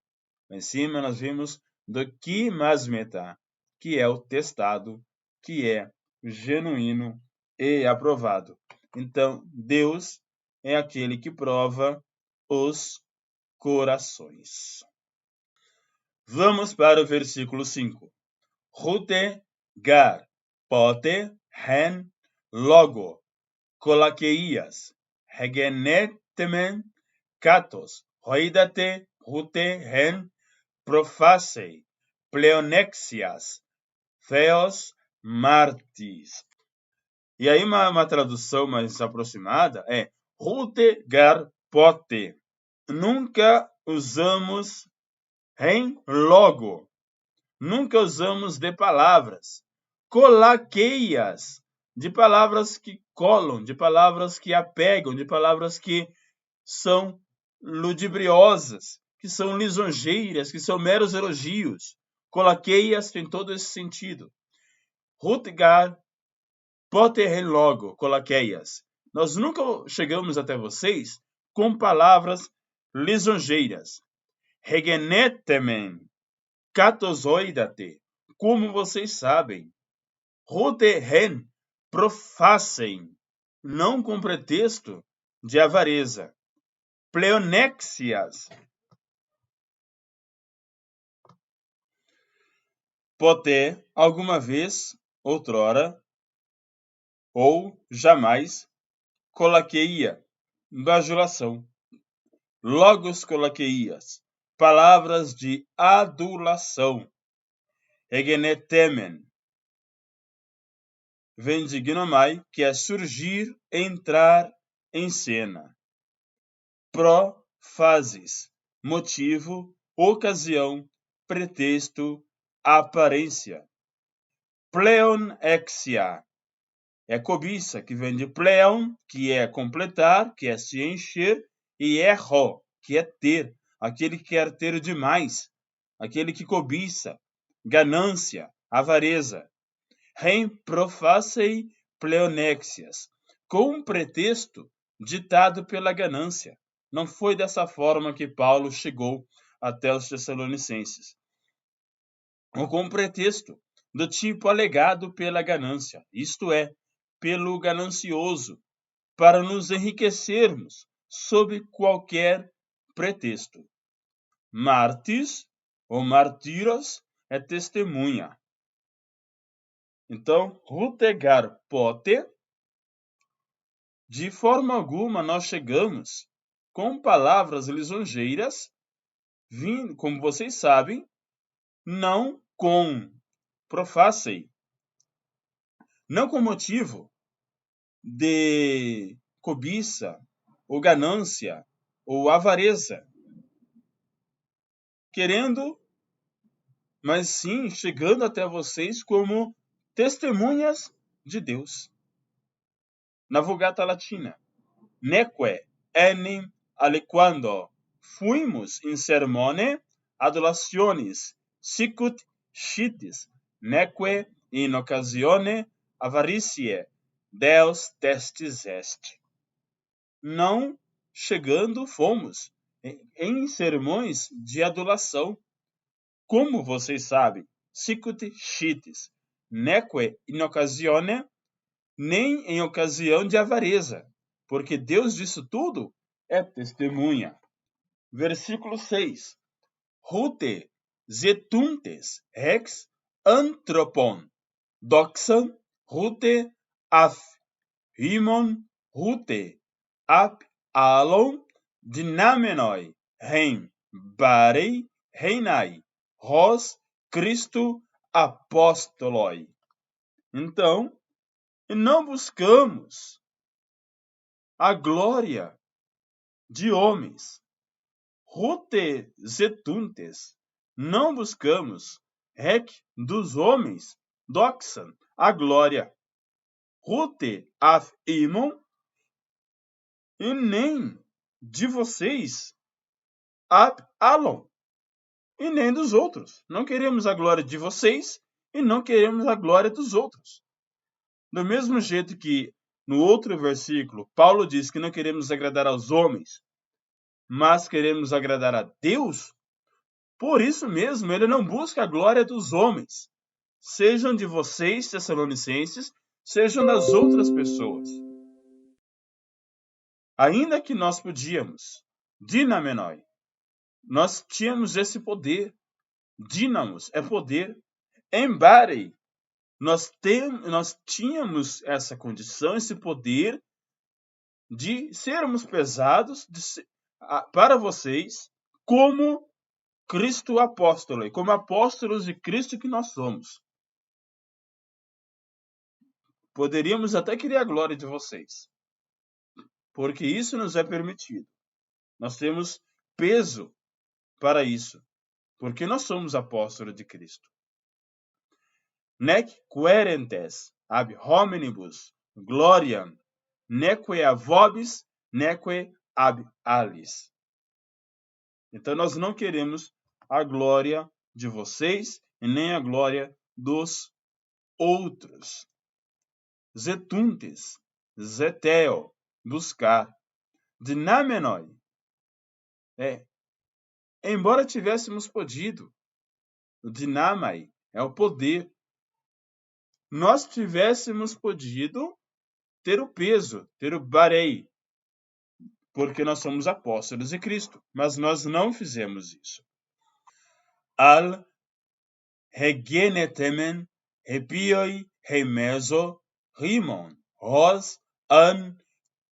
Em cima nós vimos do que meta, que é o testado, que é genuíno e aprovado. Então, Deus é aquele que prova os corações. Vamos para o versículo 5. Rute gar, pote, hen, logo, kolakeias, hegenetemen, katos, hoidate, rute, hen, profasei, pleonexias, theos, martis. E aí uma tradução mais aproximada é rute gar pote. Nunca usamos em logo. Nunca usamos de palavras. Colaqueias, de palavras que colam, de palavras que apegam, de palavras que são ludibriosas, que são lisonjeiras, que são meros elogios. Colaqueias tem todo esse sentido. Rutgar, poterren logo, colaqueias. Nós nunca chegamos até vocês com palavras lisonjeiras. Regenetemen, catozoidate, como vocês sabem. Rutehen, profacem, não com pretexto de avareza. Pleonexias, poté, alguma vez, outrora, ou jamais, colaqueia, bajulação. Logos colaqueias, palavras de adulação. Egenetemen, vem de gnomai, que é surgir, entrar em cena. Profases, motivo, ocasião, pretexto, aparência. Pleonexia, é cobiça, que vem de pleon, que é completar, que é se encher, e erro, que é ter, aquele que quer ter demais, aquele que cobiça, ganância, avareza. Rem profacei pleonexias, com um pretexto ditado pela ganância. Não foi dessa forma que Paulo chegou até os Tessalonicenses. Ou com um pretexto do tipo alegado pela ganância, isto é, pelo ganancioso, para nos enriquecermos sob qualquer pretexto. Martis ou martiros é testemunha. Então, rutegar pote, de forma alguma nós chegamos com palavras lisonjeiras, vindo, como vocês sabem, não com profacei, não com motivo de cobiça, ou ganância, ou avareza, querendo, mas sim chegando até vocês como testemunhas de Deus. Na Vulgata Latina, neque enim aliquando fuimus in sermone adulationis sicut scitis, neque in occasione avariciae Deus testis est. Não chegando fomos em sermões de adulação. Como vocês sabem, sicut scitis, neque in occasione, nem em ocasião de avareza, porque Deus disso tudo é testemunha. Versículo 6. Rute zetuntes rex anthropon, doxan rute af, himon rute ap alon dinamenoi, rem barei reinai, hos Christo apostoloi. Então, não buscamos a glória de homens, rute zetuntes, não buscamos rec dos homens, doxan, a glória, rute af imon, e nem de vocês ab alon, e nem dos outros. Não queremos a glória de vocês e não queremos a glória dos outros. Do mesmo jeito que no outro versículo, Paulo diz que não queremos agradar aos homens, mas queremos agradar a Deus, por isso mesmo ele não busca a glória dos homens, sejam de vocês, tessalonicenses, sejam das outras pessoas. Ainda que nós podíamos, dinamenoi, nós tínhamos esse poder, dínamos é poder, embarei, nós tínhamos essa condição, esse poder de sermos pesados para vocês como Cristo apóstolo, como apóstolos de Cristo que nós somos. Poderíamos até querer a glória de vocês, porque isso nos é permitido. Nós temos peso para isso, porque nós somos apóstolos de Cristo. Nec querentes ab hominibus gloriam, neque a vobis, neque ab alis. Então nós não queremos a glória de vocês e nem a glória dos outros. Zetuntes, zeteo, buscar. Dinamenoi, embora tivéssemos podido, o dinamai é o poder, nós tivéssemos podido ter o peso, ter o barei, porque nós somos apóstolos de Cristo, mas nós não fizemos isso. Al regenetemen hepioi hemeso rimon hos an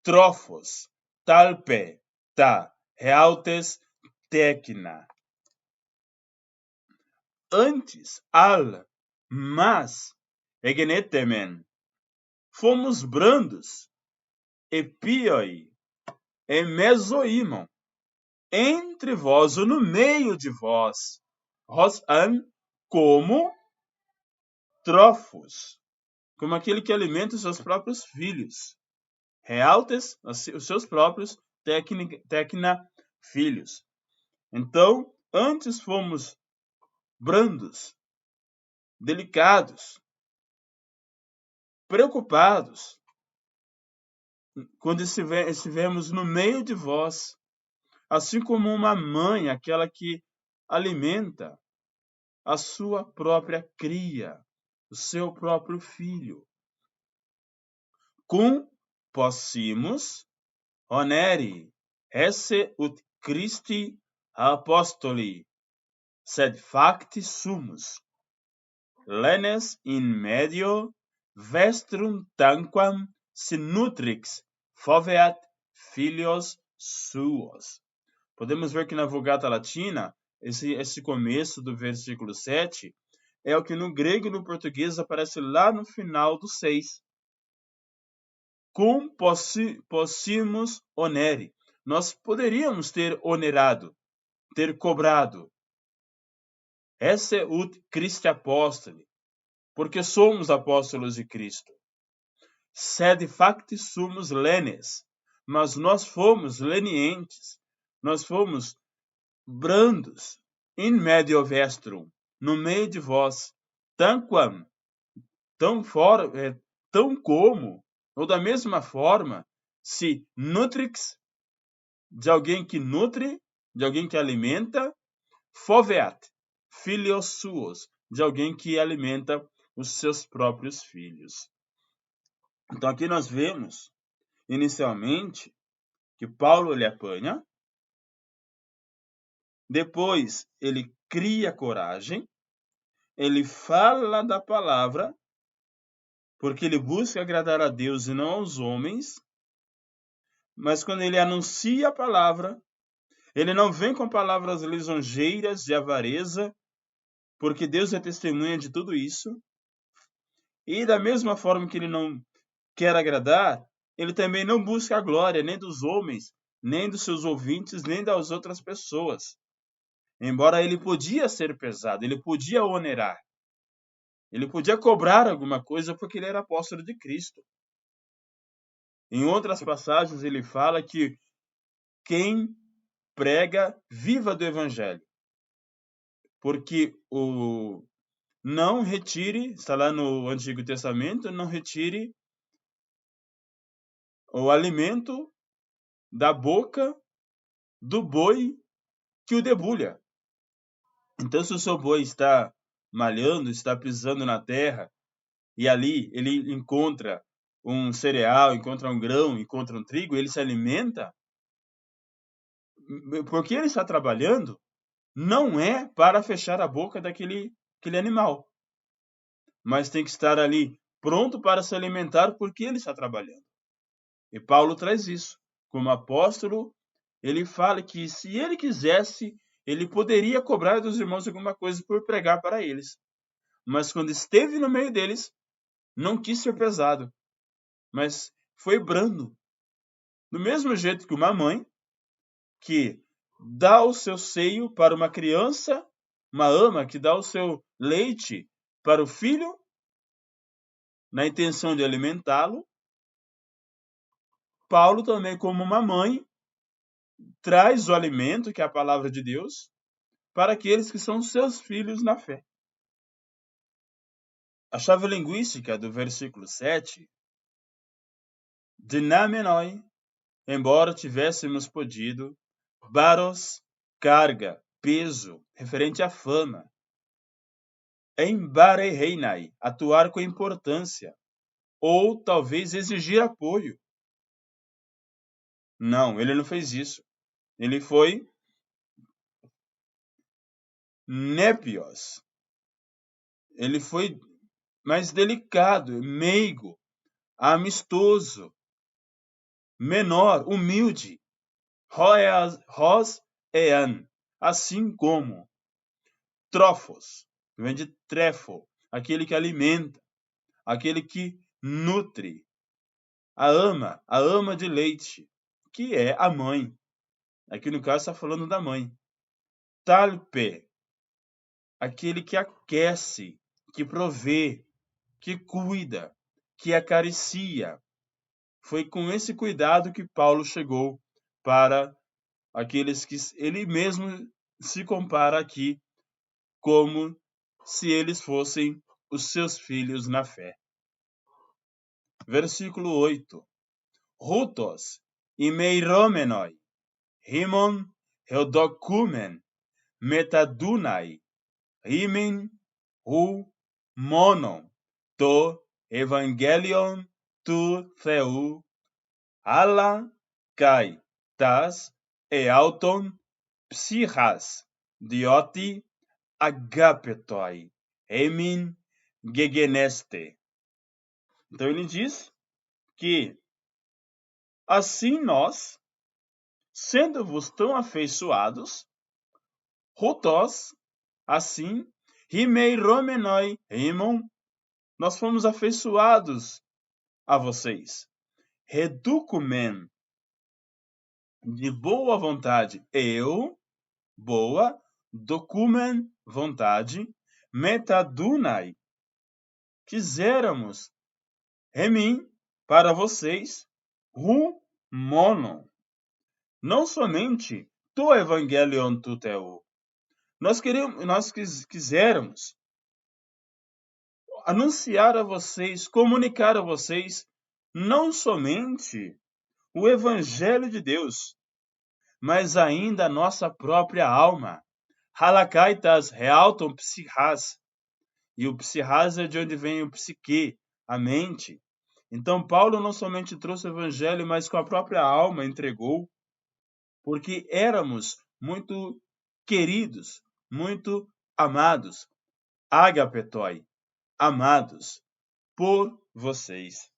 trofos talpe ta reautes tecna. Antes, mas regenetemen, fomos brandos, epioi, mesoimon, entre vós ou no meio de vós, hos an, como trofos, como aquele que alimenta os seus próprios filhos, realtes, os seus próprios tecna filhos. Então, antes fomos brandos, delicados, preocupados, quando estivemos no meio de vós, assim como uma mãe, aquela que alimenta a sua própria cria, o seu próprio filho. Cum possimus honeri esse ut Christi apostoli, sed facti sumus, lenes in medio vestrum tanquam sinutrix foveat filios suos. Podemos ver que na Vulgata Latina, esse começo do versículo 7 é o que no grego e no português aparece lá no final do 6. Cum possimus onere. Nós poderíamos ter onerado, ter cobrado. Esse ut Christi apostoli, porque somos apóstolos de Cristo. Sed facti sumus lenes, mas nós fomos lenientes, nós fomos brandos, in medio vestrum, no meio de vós, tanquam, tão como, ou da mesma forma, se nutrix, de alguém que nutre, de alguém que alimenta, foveat, filios suos, de alguém que alimenta os seus próprios filhos. Então aqui nós vemos, inicialmente, que Paulo ele apanha, depois ele cria coragem, ele fala da palavra, porque ele busca agradar a Deus e não aos homens, mas quando ele anuncia a palavra, Ele não vem com palavras lisonjeiras de avareza, porque Deus é testemunha de tudo isso. E da mesma forma que ele não quer agradar, ele também não busca a glória nem dos homens, nem dos seus ouvintes, nem das outras pessoas. Embora ele podia ser pesado, ele podia onerar, ele podia cobrar alguma coisa porque ele era apóstolo de Cristo. Em outras passagens ele fala que quem prega viva do evangelho, porque não retire, está lá no Antigo Testamento, não retire o alimento da boca do boi que o debulha. Então, se o seu boi está malhando, está pisando na terra, e ali ele encontra um cereal, encontra um grão, encontra um trigo, ele se alimenta, porque ele está trabalhando, não é para fechar a boca daquele animal, mas tem que estar ali pronto para se alimentar porque ele está trabalhando. E Paulo traz isso. Como apóstolo, ele fala que se ele quisesse, ele poderia cobrar dos irmãos alguma coisa por pregar para eles. Mas quando esteve no meio deles, não quis ser pesado, mas foi brando. Do mesmo jeito que uma mãe que dá o seu seio para uma criança, uma ama que dá o seu leite para o filho, na intenção de alimentá-lo, Paulo também, como uma mãe, traz o alimento, que é a palavra de Deus, para aqueles que são seus filhos na fé. A chave linguística do versículo 7, dinamenoi, embora tivéssemos podido, baros, carga, peso, referente à fama, embarereinai, atuar com importância, ou talvez exigir apoio. Não, ele não fez isso. Ele foi népios. Ele foi mais delicado, meigo, amistoso, menor, humilde. Ros ean, assim como trofos, vem de trefo, aquele que alimenta, aquele que nutre. A ama de leite, que é a mãe. Aqui no caso está falando da mãe. Talpe, aquele que aquece, que provê, que cuida, que acaricia. Foi com esse cuidado que Paulo chegou para aqueles que ele mesmo se compara aqui como se eles fossem os seus filhos na fé. Versículo 8. Rutos imeiromenoi, himon heodokumen, metadunai, himen hu monon, to evangelion tu theou, ala kai tas eauton psichas, dioti agapetoi, emin gegeneste. Então ele diz que assim nós, sendo-vos tão afeiçoados, rotós, assim, rimeiromenoi, rimon, nós fomos afeiçoados a vocês. Reducumen, de boa vontade, eu, boa, documen, vontade, metadunai, quiséramos, remim, para vocês, monon, não somente to evangelion tuteu, nós quisermos anunciar a vocês, comunicar a vocês, não somente o evangelho de Deus, mas ainda a nossa própria alma. Halakaitas realton psichas. E o psichas é de onde vem o psique, a mente. Então Paulo não somente trouxe o evangelho, mas com a própria alma entregou, porque éramos muito queridos, muito amados, agapetoi, amados por vocês.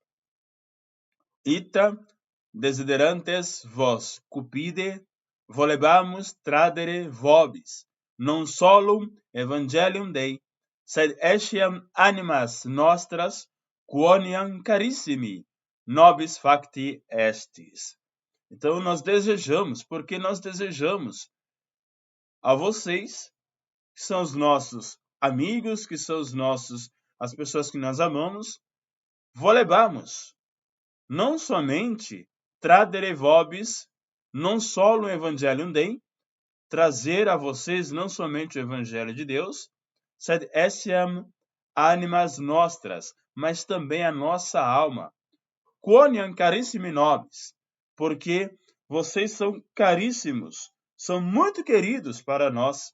Ita desiderantes vos cupide volebamus tradere vobis, non solum evangelium Dei, sed etiam animas nostras quoniam carissimi nobis facti estis. Então nós desejamos, porque nós desejamos a vocês, que são os nossos amigos, que são as pessoas que nós amamos, volebamus, não somente tradere vobis, non solum evangelium Dei, trazer a vocês não somente o evangelho de Deus, sed etiam animas nostras, mas também a nossa alma, quoniam carissimi nobis, porque vocês são caríssimos, são muito queridos para nós,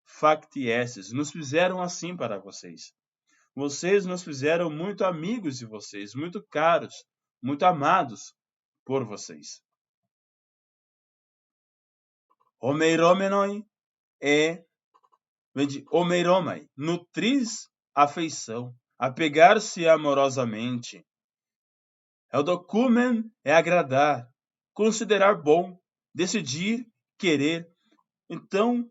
facti estis, nos fizeram assim para vocês. Vocês nos fizeram muito amigos de vocês, muito caros, muito amados por vocês. Homeiromenoi homeiromai, nutris afeição, apegar-se amorosamente. Eudocumen é agradar, considerar bom, decidir, querer. Então,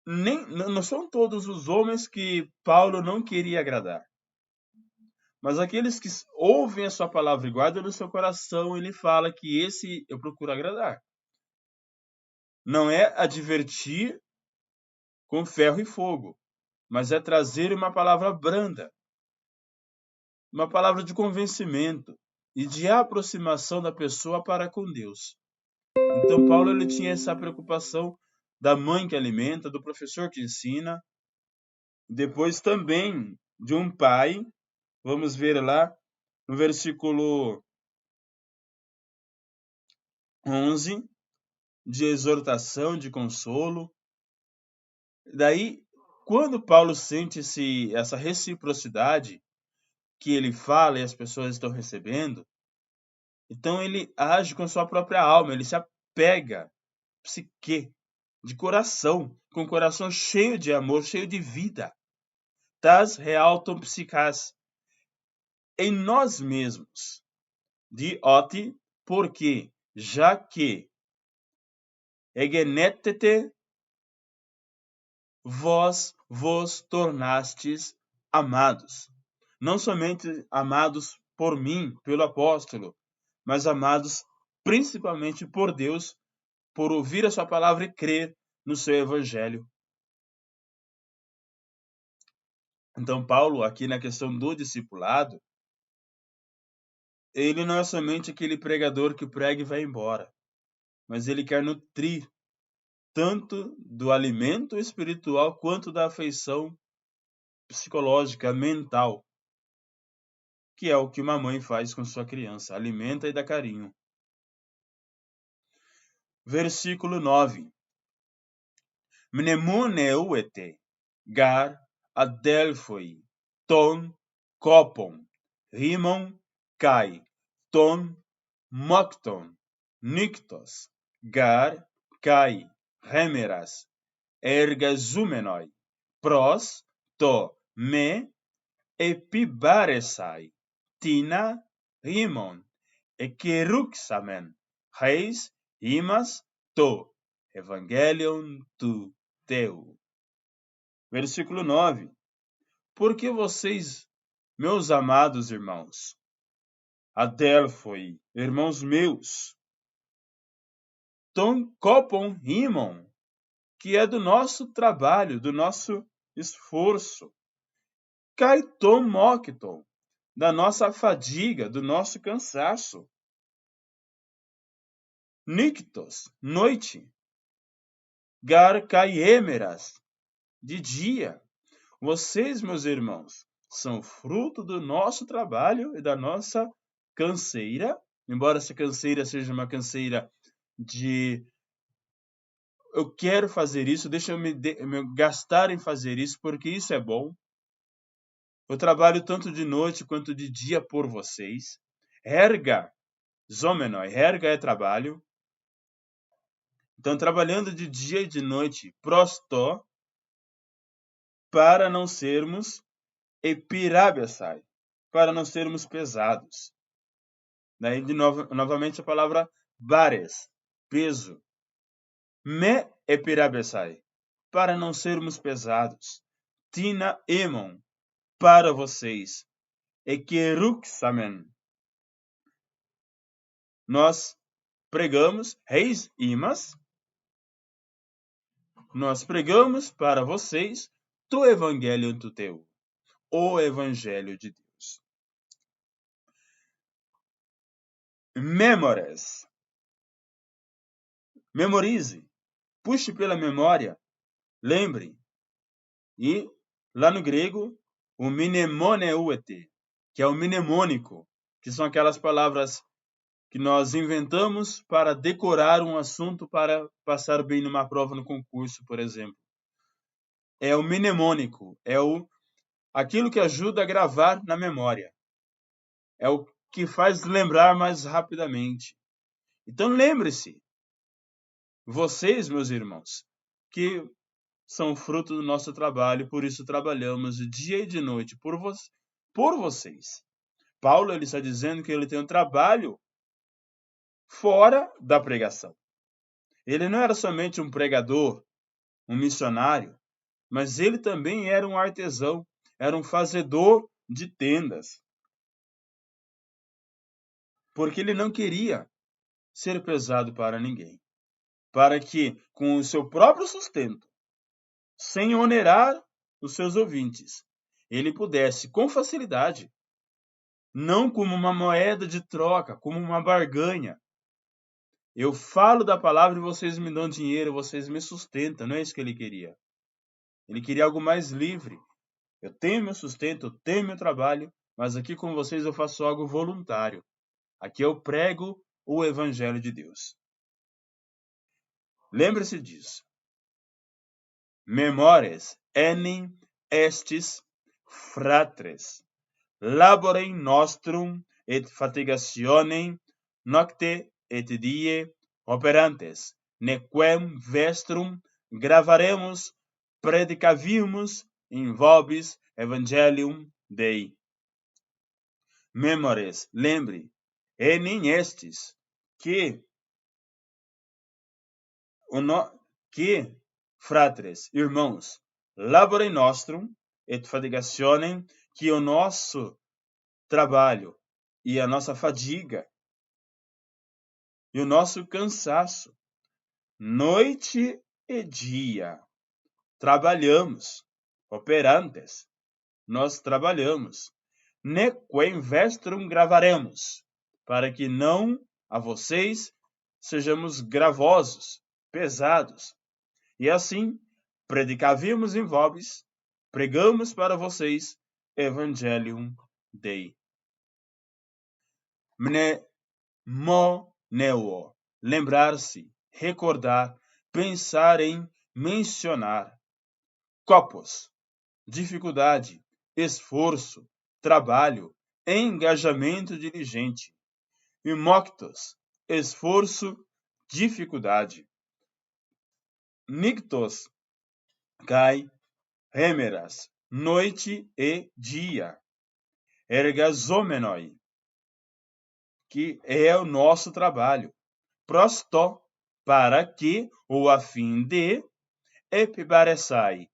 não são todos os homens que Paulo não queria agradar. Mas aqueles que ouvem a sua palavra e guardam no seu coração, ele fala que esse eu procuro agradar. Não é advertir com ferro e fogo, mas é trazer uma palavra branda, uma palavra de convencimento e de aproximação da pessoa para com Deus. Então Paulo ele tinha essa preocupação da mãe que alimenta, do professor que ensina, depois também de um pai. Vamos ver lá no versículo 11, de exortação, de consolo. Daí, quando Paulo sente essa reciprocidade que ele fala e as pessoas estão recebendo, então ele age com sua própria alma, ele se apega, psique, de coração, com o coração cheio de amor, cheio de vida. Tas realton psicas, em nós mesmos, de oti, porque, já que egenetete vós vos tornastes amados. Não somente amados por mim, pelo apóstolo, mas amados principalmente por Deus, por ouvir a sua palavra e crer no seu evangelho. Então, Paulo, aqui na questão do discipulado, ele não é somente aquele pregador que prega e vai embora, mas ele quer nutrir tanto do alimento espiritual quanto da afeição psicológica, mental, que é o que uma mãe faz com sua criança, alimenta e dá carinho. Versículo 9. Mnemoneuete, gar adelphoi, ton kopon, rimon kai, ton mokton, nictos, gar kai, hemeras, ergazumenoi, pros to me epibaresai, tina rimon, ekeruxamen, reis imas to evangelion tu teu. Versículo 9. Porque vocês, meus amados irmãos, adelphoi, irmãos meus, ton kopon rimon, que é do nosso trabalho, do nosso esforço, kai ton mokton, da nossa fadiga, do nosso cansaço, nictos, noite, gar kai emeras, de dia. Vocês, meus irmãos, são fruto do nosso trabalho e da nossa canseira, embora essa canseira seja uma canseira de eu quero fazer isso, deixa eu me gastar em fazer isso, porque isso é bom. Eu trabalho tanto de noite quanto de dia por vocês. Erga, zomenoi, erga é trabalho. Então, trabalhando de dia e de noite, prosto, para não sermos epirabiasai, para não sermos pesados. Daí, novamente, a palavra bares, peso. me epirabesai, para não sermos pesados. Tina emon, para vocês. Ekeruxamen. Nós pregamos, reis imas, nós pregamos para vocês do evangelho do teu, o evangelho de Deus. Memores. Memorize. Puxe pela memória. Lembre. E lá no grego, o mnemoneuete, que é o mnemônico, que são aquelas palavras que nós inventamos para decorar um assunto para passar bem numa prova no concurso, por exemplo. É o mnemônico, é aquilo que ajuda a gravar na memória. É o que faz lembrar mais rapidamente. Então lembre-se, vocês, meus irmãos, que são fruto do nosso trabalho, por isso trabalhamos dia e de noite por vocês. Paulo ele está dizendo que ele tem um trabalho fora da pregação. Ele não era somente um pregador, um missionário, mas ele também era um artesão, era um fazedor de tendas. Porque ele não queria ser pesado para ninguém, para que, com o seu próprio sustento, sem onerar os seus ouvintes, ele pudesse, com facilidade, não como uma moeda de troca, como uma barganha. Eu falo da palavra e vocês me dão dinheiro, vocês me sustentam. Não é isso que ele queria. Ele queria algo mais livre. Eu tenho meu sustento, eu tenho meu trabalho, mas aqui com vocês eu faço algo voluntário. Aqui eu prego o evangelho de Deus. Lembre-se disso. Memores enim estis fratres, laborem nostrum et fatigationem nocte et die operantes, nequem vestrum gravaremus predicavimus in vobis evangelium Dei. Memores, lembre, enim estis, que fratres, irmãos, laborem nostrum et fatigationem, que o nosso trabalho e a nossa fadiga e o nosso cansaço, noite e dia, trabalhamos, operantes, nós trabalhamos, nequem vestrum gravaremos, para que não a vocês sejamos gravosos, pesados, e assim predicavíamos in vobis, pregamos para vocês Evangelium Dei. Mnemoneo, lembrar-se, recordar, pensar em, mencionar. Copos, dificuldade, esforço, trabalho, engajamento diligente. E moctos, esforço, dificuldade. Nictos, kai hemeras, noite e dia. Ergazomenoi, que é o nosso trabalho. Prosto, para que, ou a fim de, epibaresai,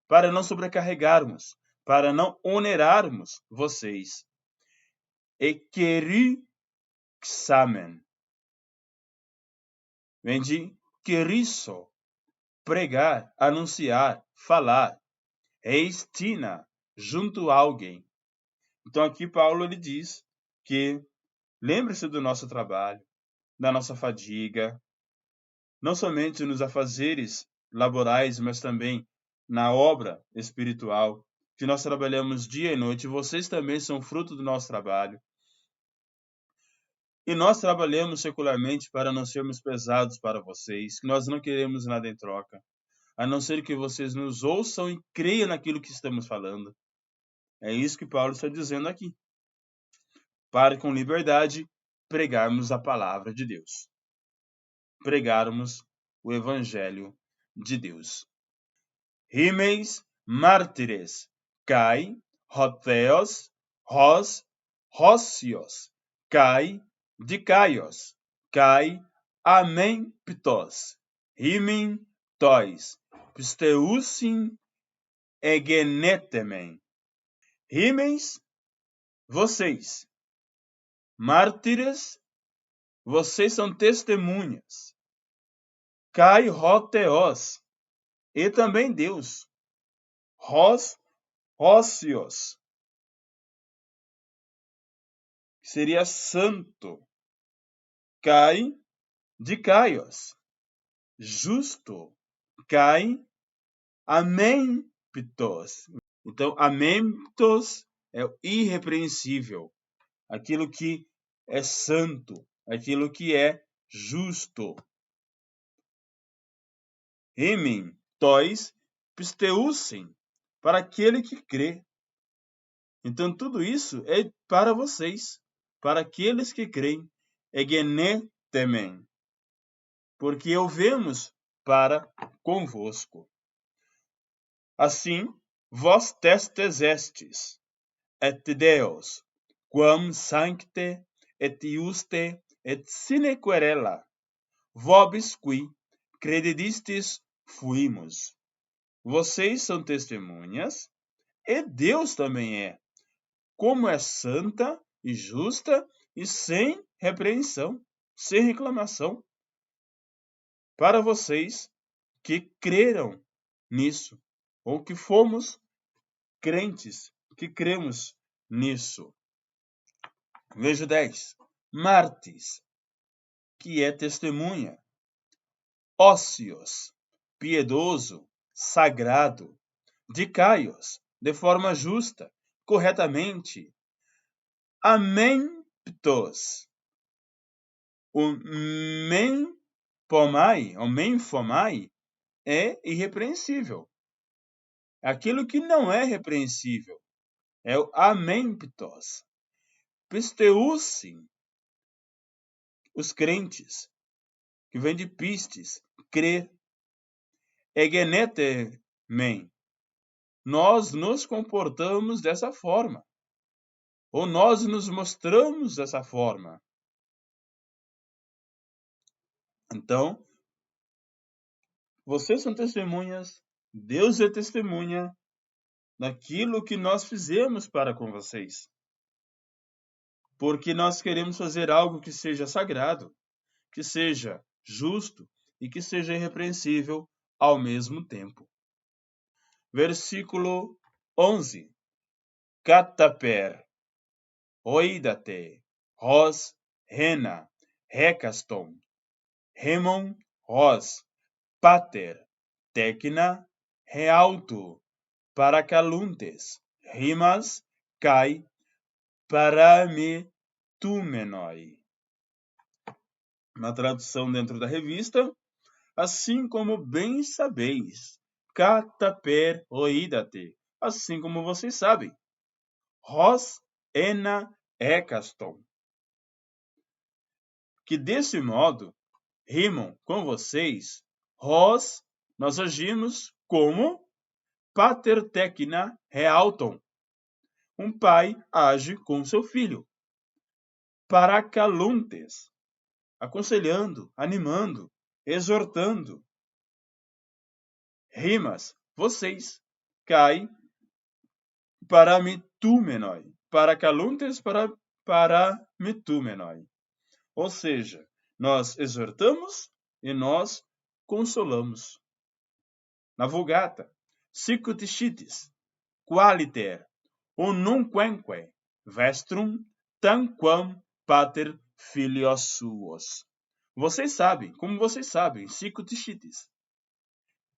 para não sobrecarregarmos, para não onerarmos vocês. Ekerixamen, vem de querisso, pregar, anunciar, falar. Eistina, junto a alguém. Então aqui Paulo ele diz que lembre-se do nosso trabalho, da nossa fadiga, não somente nos afazeres laborais, mas também na obra espiritual, que nós trabalhamos dia e noite. Vocês também são fruto do nosso trabalho. E nós trabalhamos secularmente para não sermos pesados para vocês, que nós não queremos nada em troca, a não ser que vocês nos ouçam e creiam naquilo que estamos falando. É isso que Paulo está dizendo aqui. Para com liberdade pregarmos a palavra de Deus. Pregarmos o evangelho de Deus. Rimeis mártires, kai hotheos, hosios, kai dicaios, kai amen ptos, Himen tois, pisteusin egenetemen. Rimens, vocês. Mártires, vocês são testemunhas. Kai roteos, e também Deus. Ros, ócios, seria santo. Kai, de Caios. Justo. Kai, amemptos. Então, amemptos é o irrepreensível. Aquilo que é santo. Aquilo que é justo. Hemen, tois, pisteusen, para aquele que crê. Então, tudo isso é para vocês, para aqueles que creem. Egenetemen, porque eu vemos para convosco. Assim, vós testes estes, et Deus, quam sancte, et juste, et sine querela, vobis qui credidistes fuimus. Vocês são testemunhas, e Deus também é, como é santa e justa e sem repreensão, sem reclamação, para vocês que creram nisso, ou que fomos crentes, que cremos nisso. Veja 10. Martis, que é testemunha. Ócios, piedoso, sagrado. Dicaios, de forma justa, corretamente. Amemptos, o menfomai é irrepreensível. Aquilo que não é repreensível é o amemptos. Pisteusin, os crentes, que vem de pistes, crer. Egenetemen, nós nos comportamos dessa forma, ou nós nos mostramos dessa forma. Então, vocês são testemunhas, Deus é testemunha daquilo que nós fizemos para com vocês. Porque nós queremos fazer algo que seja sagrado, que seja justo e que seja irrepreensível ao mesmo tempo. Versículo 11. Cataper, oidate, ros, rena, recaston, remon, ros, pater, tecna, realto, paracaluntes, rimas, cai, paramitumenoi. Uma tradução dentro da revista, assim como bem sabeis, cataper oidate, assim como vocês sabem, ros, ena, hecaston, que desse modo rimam com vocês, ros, nós agimos como pater tecna realton, um pai age com seu filho, paracaluntes, aconselhando, animando, exortando. Rimas, vocês, cai, paramitumenoi, paracaluntes, paramitumenoi. Ou seja, nós exortamos e nós consolamos. Na Vulgata, sicut scitis, qualiter, unumquenque, vestrum, tanquam pater filios suos. Vocês sabem, como vocês sabem, sicut scitis,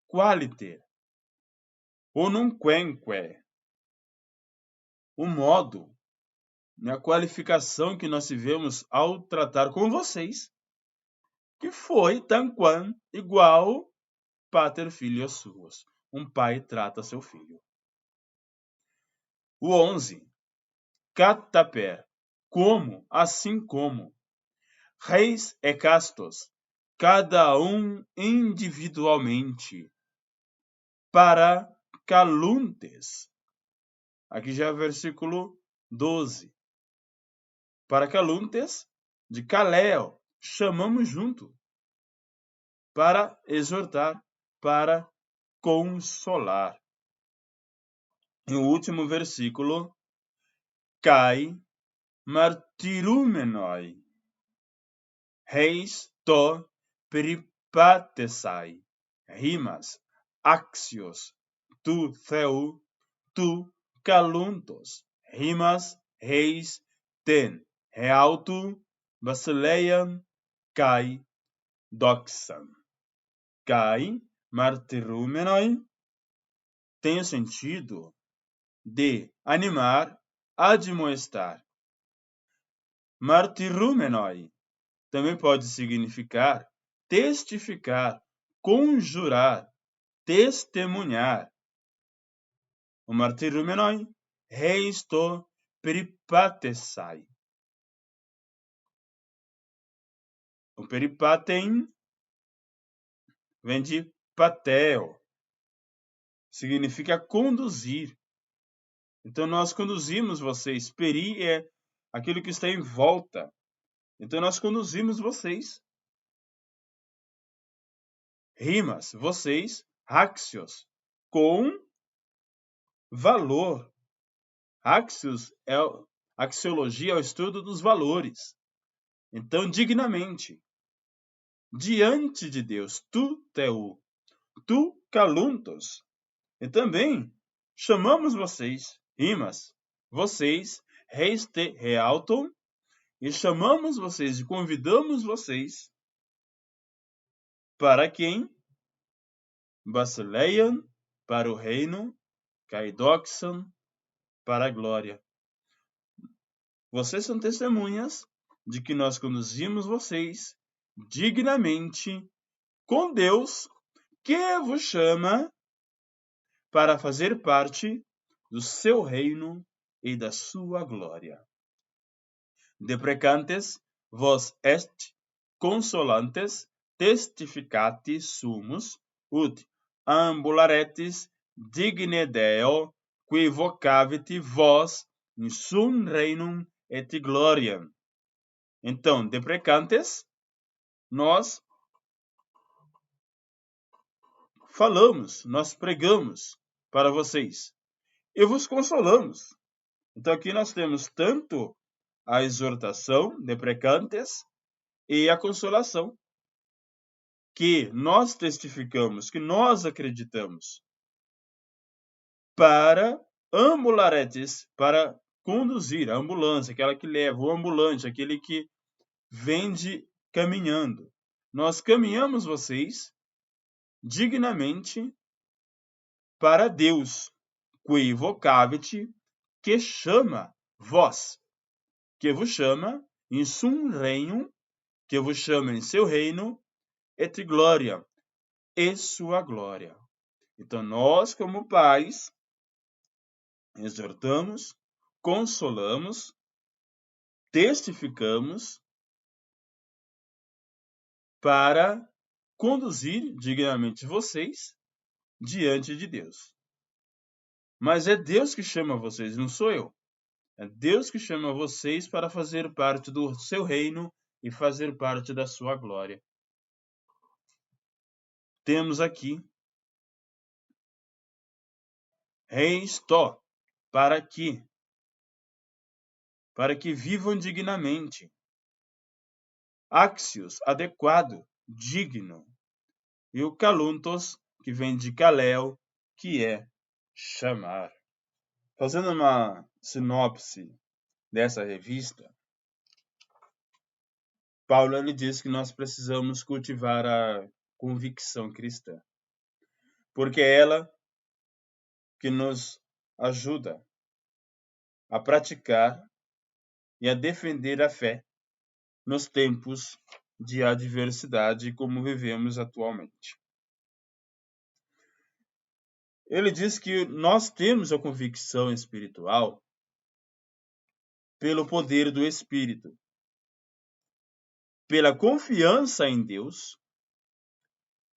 qualiter, unumquenque, o modo, a qualificação que nós tivemos ao tratar com vocês, que foi tanquam igual pater filios suos. Um pai trata seu filho. O 11. Cataper, como, assim como. Reis e castos, cada um individualmente. Para caluntes. Aqui já é o versículo 12. Para caluntes, de Caleo, chamamos junto. para exortar, para consolar. E o último versículo, kai martirumenoi, heis to peripatesai, rimas, axios, tu theu, tu caluntos, rimas, reis, ten, realtu, basileian, kai, doxan. Kai, martirumenoi, tem o sentido de animar, admoestar. Martirumenoi também pode significar testificar, conjurar, testemunhar. O martirumenoi, reis to peripatesai. O peripatem vem de pateo, significa conduzir. Então nós conduzimos vocês. Peri é aquilo que está em volta. Então nós conduzimos vocês. Rimas, vocês, axios, com valor. Axios é axiologia, é o estudo dos valores. Então, dignamente, diante de Deus, tu teu, tu caluntos. E também chamamos vocês, rimas, vocês, reis te realton, e chamamos vocês e convidamos vocês para quem? Basileian, para o reino, Kaidoxan, para a glória. Vocês são testemunhas de que nós conduzimos vocês dignamente com Deus, que vos chama para fazer parte do seu reino e da sua glória. Deprecantes vos est consolantes testificati sumus ut ambularetis digne Deo qui vocavit vos in sum reinum et gloriam. Então, deprecantes, nós falamos, nós pregamos para vocês e vos consolamos. Então, aqui nós temos tanto a exortação, deprecantes, e a consolação, que nós testificamos, que nós acreditamos, para ambularetes, para conduzir, a ambulância, aquela que leva, o ambulante, aquele que vende caminhando. Nós caminhamos vocês dignamente para Deus, qui vocavit, que chama vós, que vos chama em sum reino, que vos chama em seu reino, et glória, e sua glória. Então nós, como pais, exortamos, consolamos, testificamos para conduzir dignamente vocês diante de Deus. Mas é Deus que chama vocês, não sou eu. É Deus que chama vocês para fazer parte do seu reino e fazer parte da sua glória. Temos aqui reis to, para que vivam dignamente. Axios, adequado, digno. E o caluntos, que vem de kaleo, que é chamar. Fazendo uma sinopse dessa revista, Paulo ele diz que nós precisamos cultivar a convicção cristã, porque é ela que nos ajuda a praticar e a defender a fé nos tempos de adversidade como vivemos atualmente. Ele diz que nós temos a convicção espiritual pelo poder do Espírito, pela confiança em Deus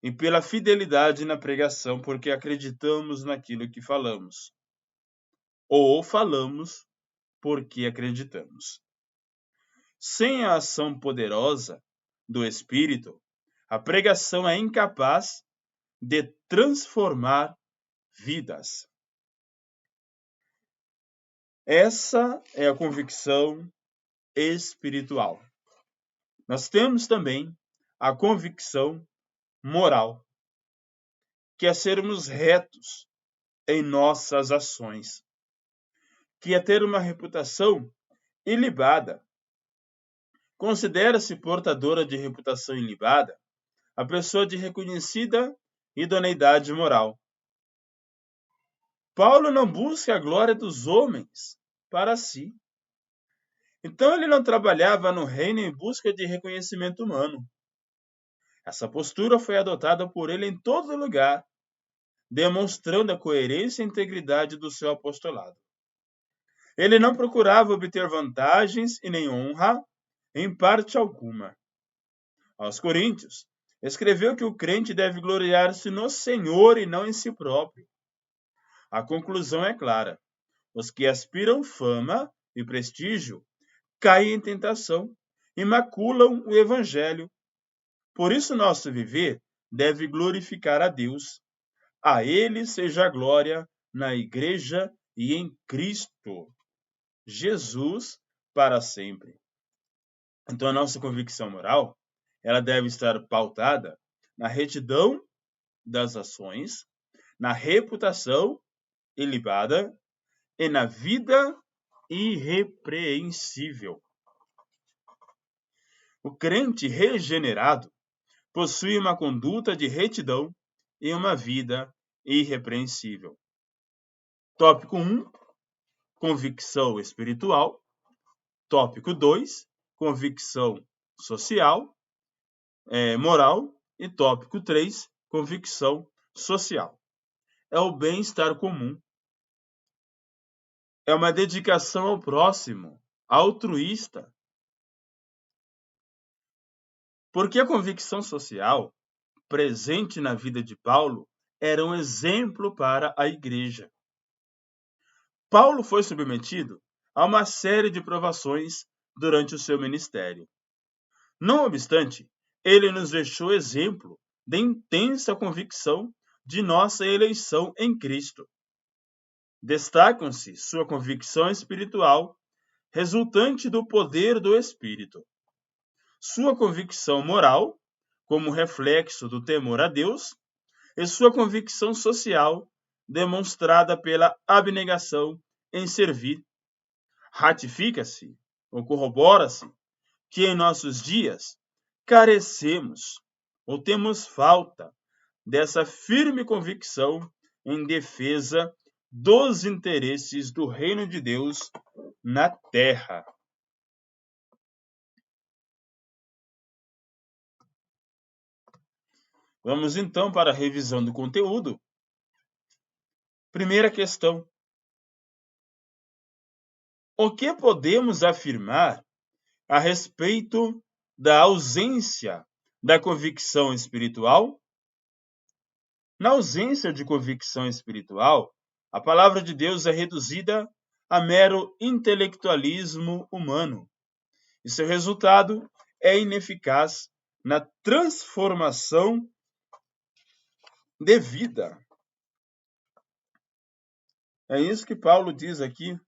e pela fidelidade na pregação, porque acreditamos naquilo que falamos. Ou falamos porque acreditamos. Sem a ação poderosa do Espírito, A pregação é incapaz de transformar vidas. Essa é a convicção espiritual. Nós temos também a convicção moral, que é sermos retos em nossas ações, que é ter uma reputação ilibada. Considera-se portadora de reputação ilibada a pessoa de reconhecida idoneidade moral. Paulo não busca a glória dos homens para si. Então ele não trabalhava no reino em busca de reconhecimento humano. Essa postura foi adotada por ele em todo lugar, demonstrando a coerência e integridade do seu apostolado. Ele não procurava obter vantagens e nem honra em parte alguma. Aos Coríntios, escreveu que o crente deve gloriar-se no Senhor e não em si próprio. A conclusão é clara. Os que aspiram fama e prestígio caem em tentação e maculam o Evangelho. Por isso, nosso viver deve glorificar a Deus. A Ele seja a glória na Igreja e em Cristo Jesus para sempre. Então, a nossa convicção moral, ela deve estar pautada na retidão das ações, na reputação ilibada e na vida irrepreensível. O crente regenerado possui uma conduta de retidão e uma vida irrepreensível. Tópico 1, convicção espiritual. Tópico 2, convicção social, moral. E tópico 3, convicção social. É o bem-estar comum. É uma dedicação ao próximo, altruísta. Porque a convicção social, presente na vida de Paulo, era um exemplo para a igreja. Paulo foi submetido a uma série de provações durante o seu ministério. Não obstante, ele nos deixou exemplo de intensa convicção de nossa eleição em Cristo. Destacam-se sua convicção espiritual, resultante do poder do Espírito, sua convicção moral, como reflexo do temor a Deus, e sua convicção social, demonstrada pela abnegação em servir. Ratifica-se ou corrobora-se que em nossos dias carecemos ou temos falta dessa firme convicção em defesa dos interesses do reino de Deus na terra. Vamos então para a revisão do conteúdo. Primeira questão. O que podemos afirmar a respeito da ausência da convicção espiritual? Na ausência de convicção espiritual, a palavra de Deus é reduzida a mero intelectualismo humano, e seu resultado é ineficaz na transformação de vida. É isso que Paulo diz aqui,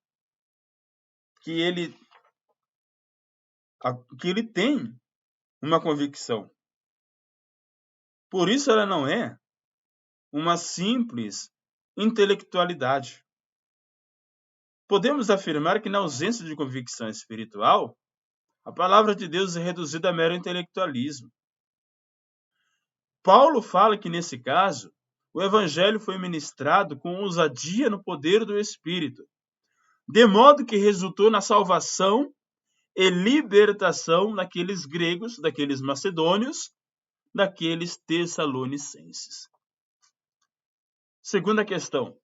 que ele tem uma convicção. Por isso ela não é uma simples intelectualidade. Podemos afirmar que na ausência de convicção espiritual, a palavra de Deus é reduzida a mero intelectualismo. Paulo fala que, nesse caso, o evangelho foi ministrado com ousadia no poder do Espírito, de modo que resultou na salvação e libertação daqueles gregos, daqueles macedônios, daqueles tessalonicenses. Segunda questão.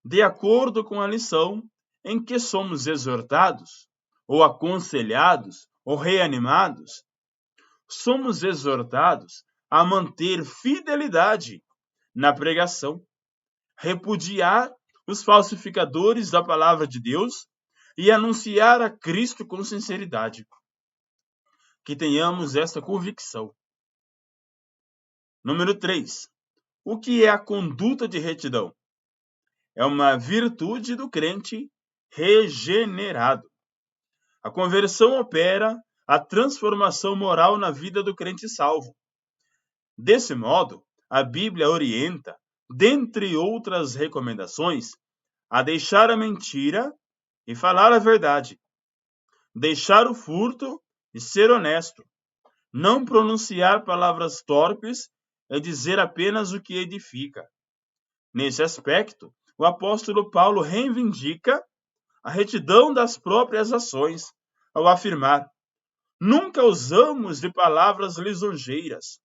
De acordo com a lição em que somos exortados, ou aconselhados, ou reanimados, somos exortados a manter fidelidade na pregação, repudiar os falsificadores da palavra de Deus e anunciar a Cristo com sinceridade. Que tenhamos esta convicção. Número 3. O que é a conduta de retidão? É uma virtude do crente regenerado. A conversão opera a transformação moral na vida do crente salvo. Desse modo, a Bíblia orienta, dentre outras recomendações, a deixar a mentira e falar a verdade, deixar o furto e ser honesto, não pronunciar palavras torpes e dizer apenas o que edifica. Nesse aspecto, o apóstolo Paulo reivindica a retidão das próprias ações, ao afirmar: nunca usamos de palavras lisonjeiras,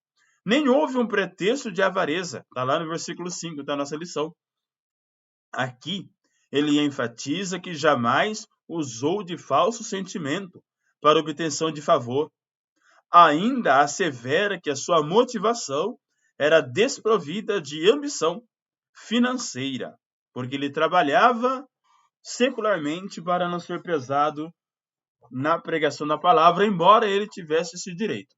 nem houve um pretexto de avareza. Está lá no versículo 5 da nossa lição. Aqui, ele enfatiza que jamais usou de falso sentimento para obtenção de favor. Ainda assevera que a sua motivação era desprovida de ambição financeira, porque ele trabalhava secularmente para não ser pesado na pregação da palavra, embora ele tivesse esse direito.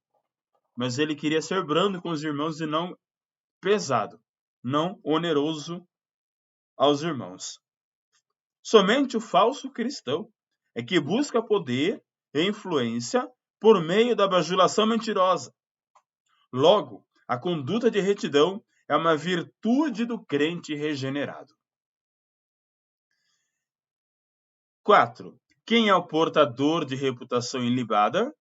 Mas ele queria ser brando com os irmãos e não pesado, não oneroso aos irmãos. Somente o falso cristão é que busca poder e influência por meio da bajulação mentirosa. Logo, a conduta de retidão é uma virtude do crente regenerado. 4. Quem é o portador de reputação ilibada?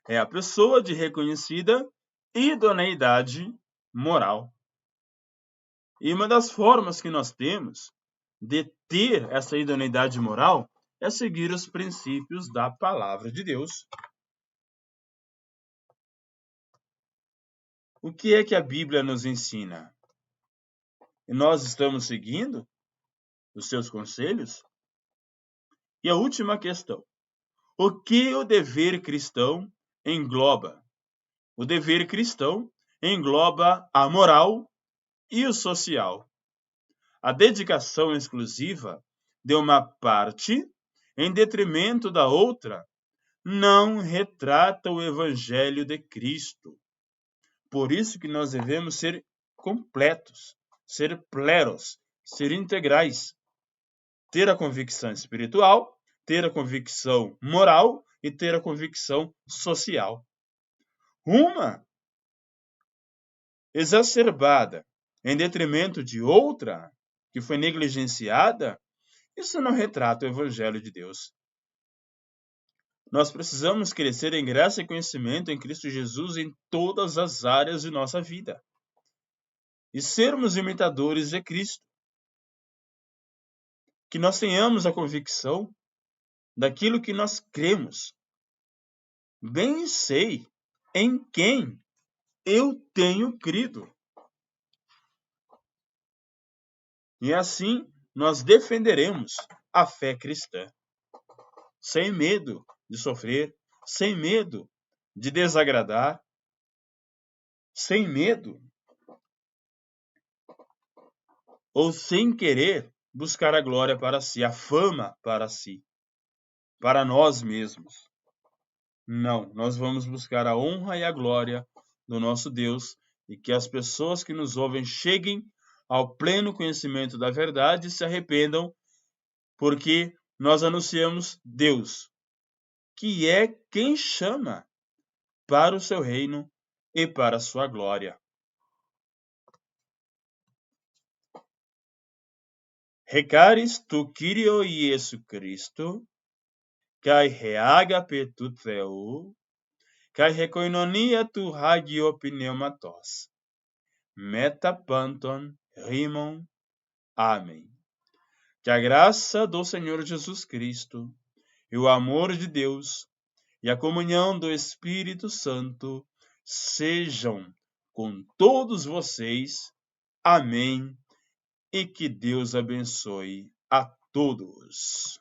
É a pessoa de reconhecida idoneidade moral. E uma das formas que nós temos de ter essa idoneidade moral é seguir os princípios da palavra de Deus. O que é que a Bíblia nos ensina? E nós estamos seguindo os seus conselhos? E a última questão: o que o dever cristão engloba? O dever cristão engloba a moral e o social. A dedicação exclusiva de uma parte em detrimento da outra não retrata o Evangelho de Cristo. Por isso que nós devemos ser completos, ser pleros, ser integrais, ter a convicção espiritual, ter a convicção moral e ter a convicção social. Uma exacerbada em detrimento de outra que foi negligenciada, isso não retrata o Evangelho de Deus. Nós precisamos crescer em graça e conhecimento em Cristo Jesus em todas as áreas de nossa vida e sermos imitadores de Cristo. Que nós tenhamos a convicção daquilo que nós cremos. Bem sei em quem eu tenho crido. E assim nós defenderemos a fé cristã, sem medo de sofrer, sem medo de desagradar, sem medo ou sem querer buscar a glória para si, a fama para si, para nós mesmos. Não, nós vamos buscar a honra e a glória do nosso Deus e que as pessoas que nos ouvem cheguem ao pleno conhecimento da verdade e se arrependam, porque nós anunciamos Deus, que é quem chama para o seu reino e para a sua glória. Recaris tu Kyrio Iesu Christo, kai reagape tu Theu, kai rekoinonia tu hagio pneumatos. Meta panton rimon. Amém. Que a graça do Senhor Jesus Cristo e o amor de Deus e a comunhão do Espírito Santo sejam com todos vocês. Amém. E que Deus abençoe a todos.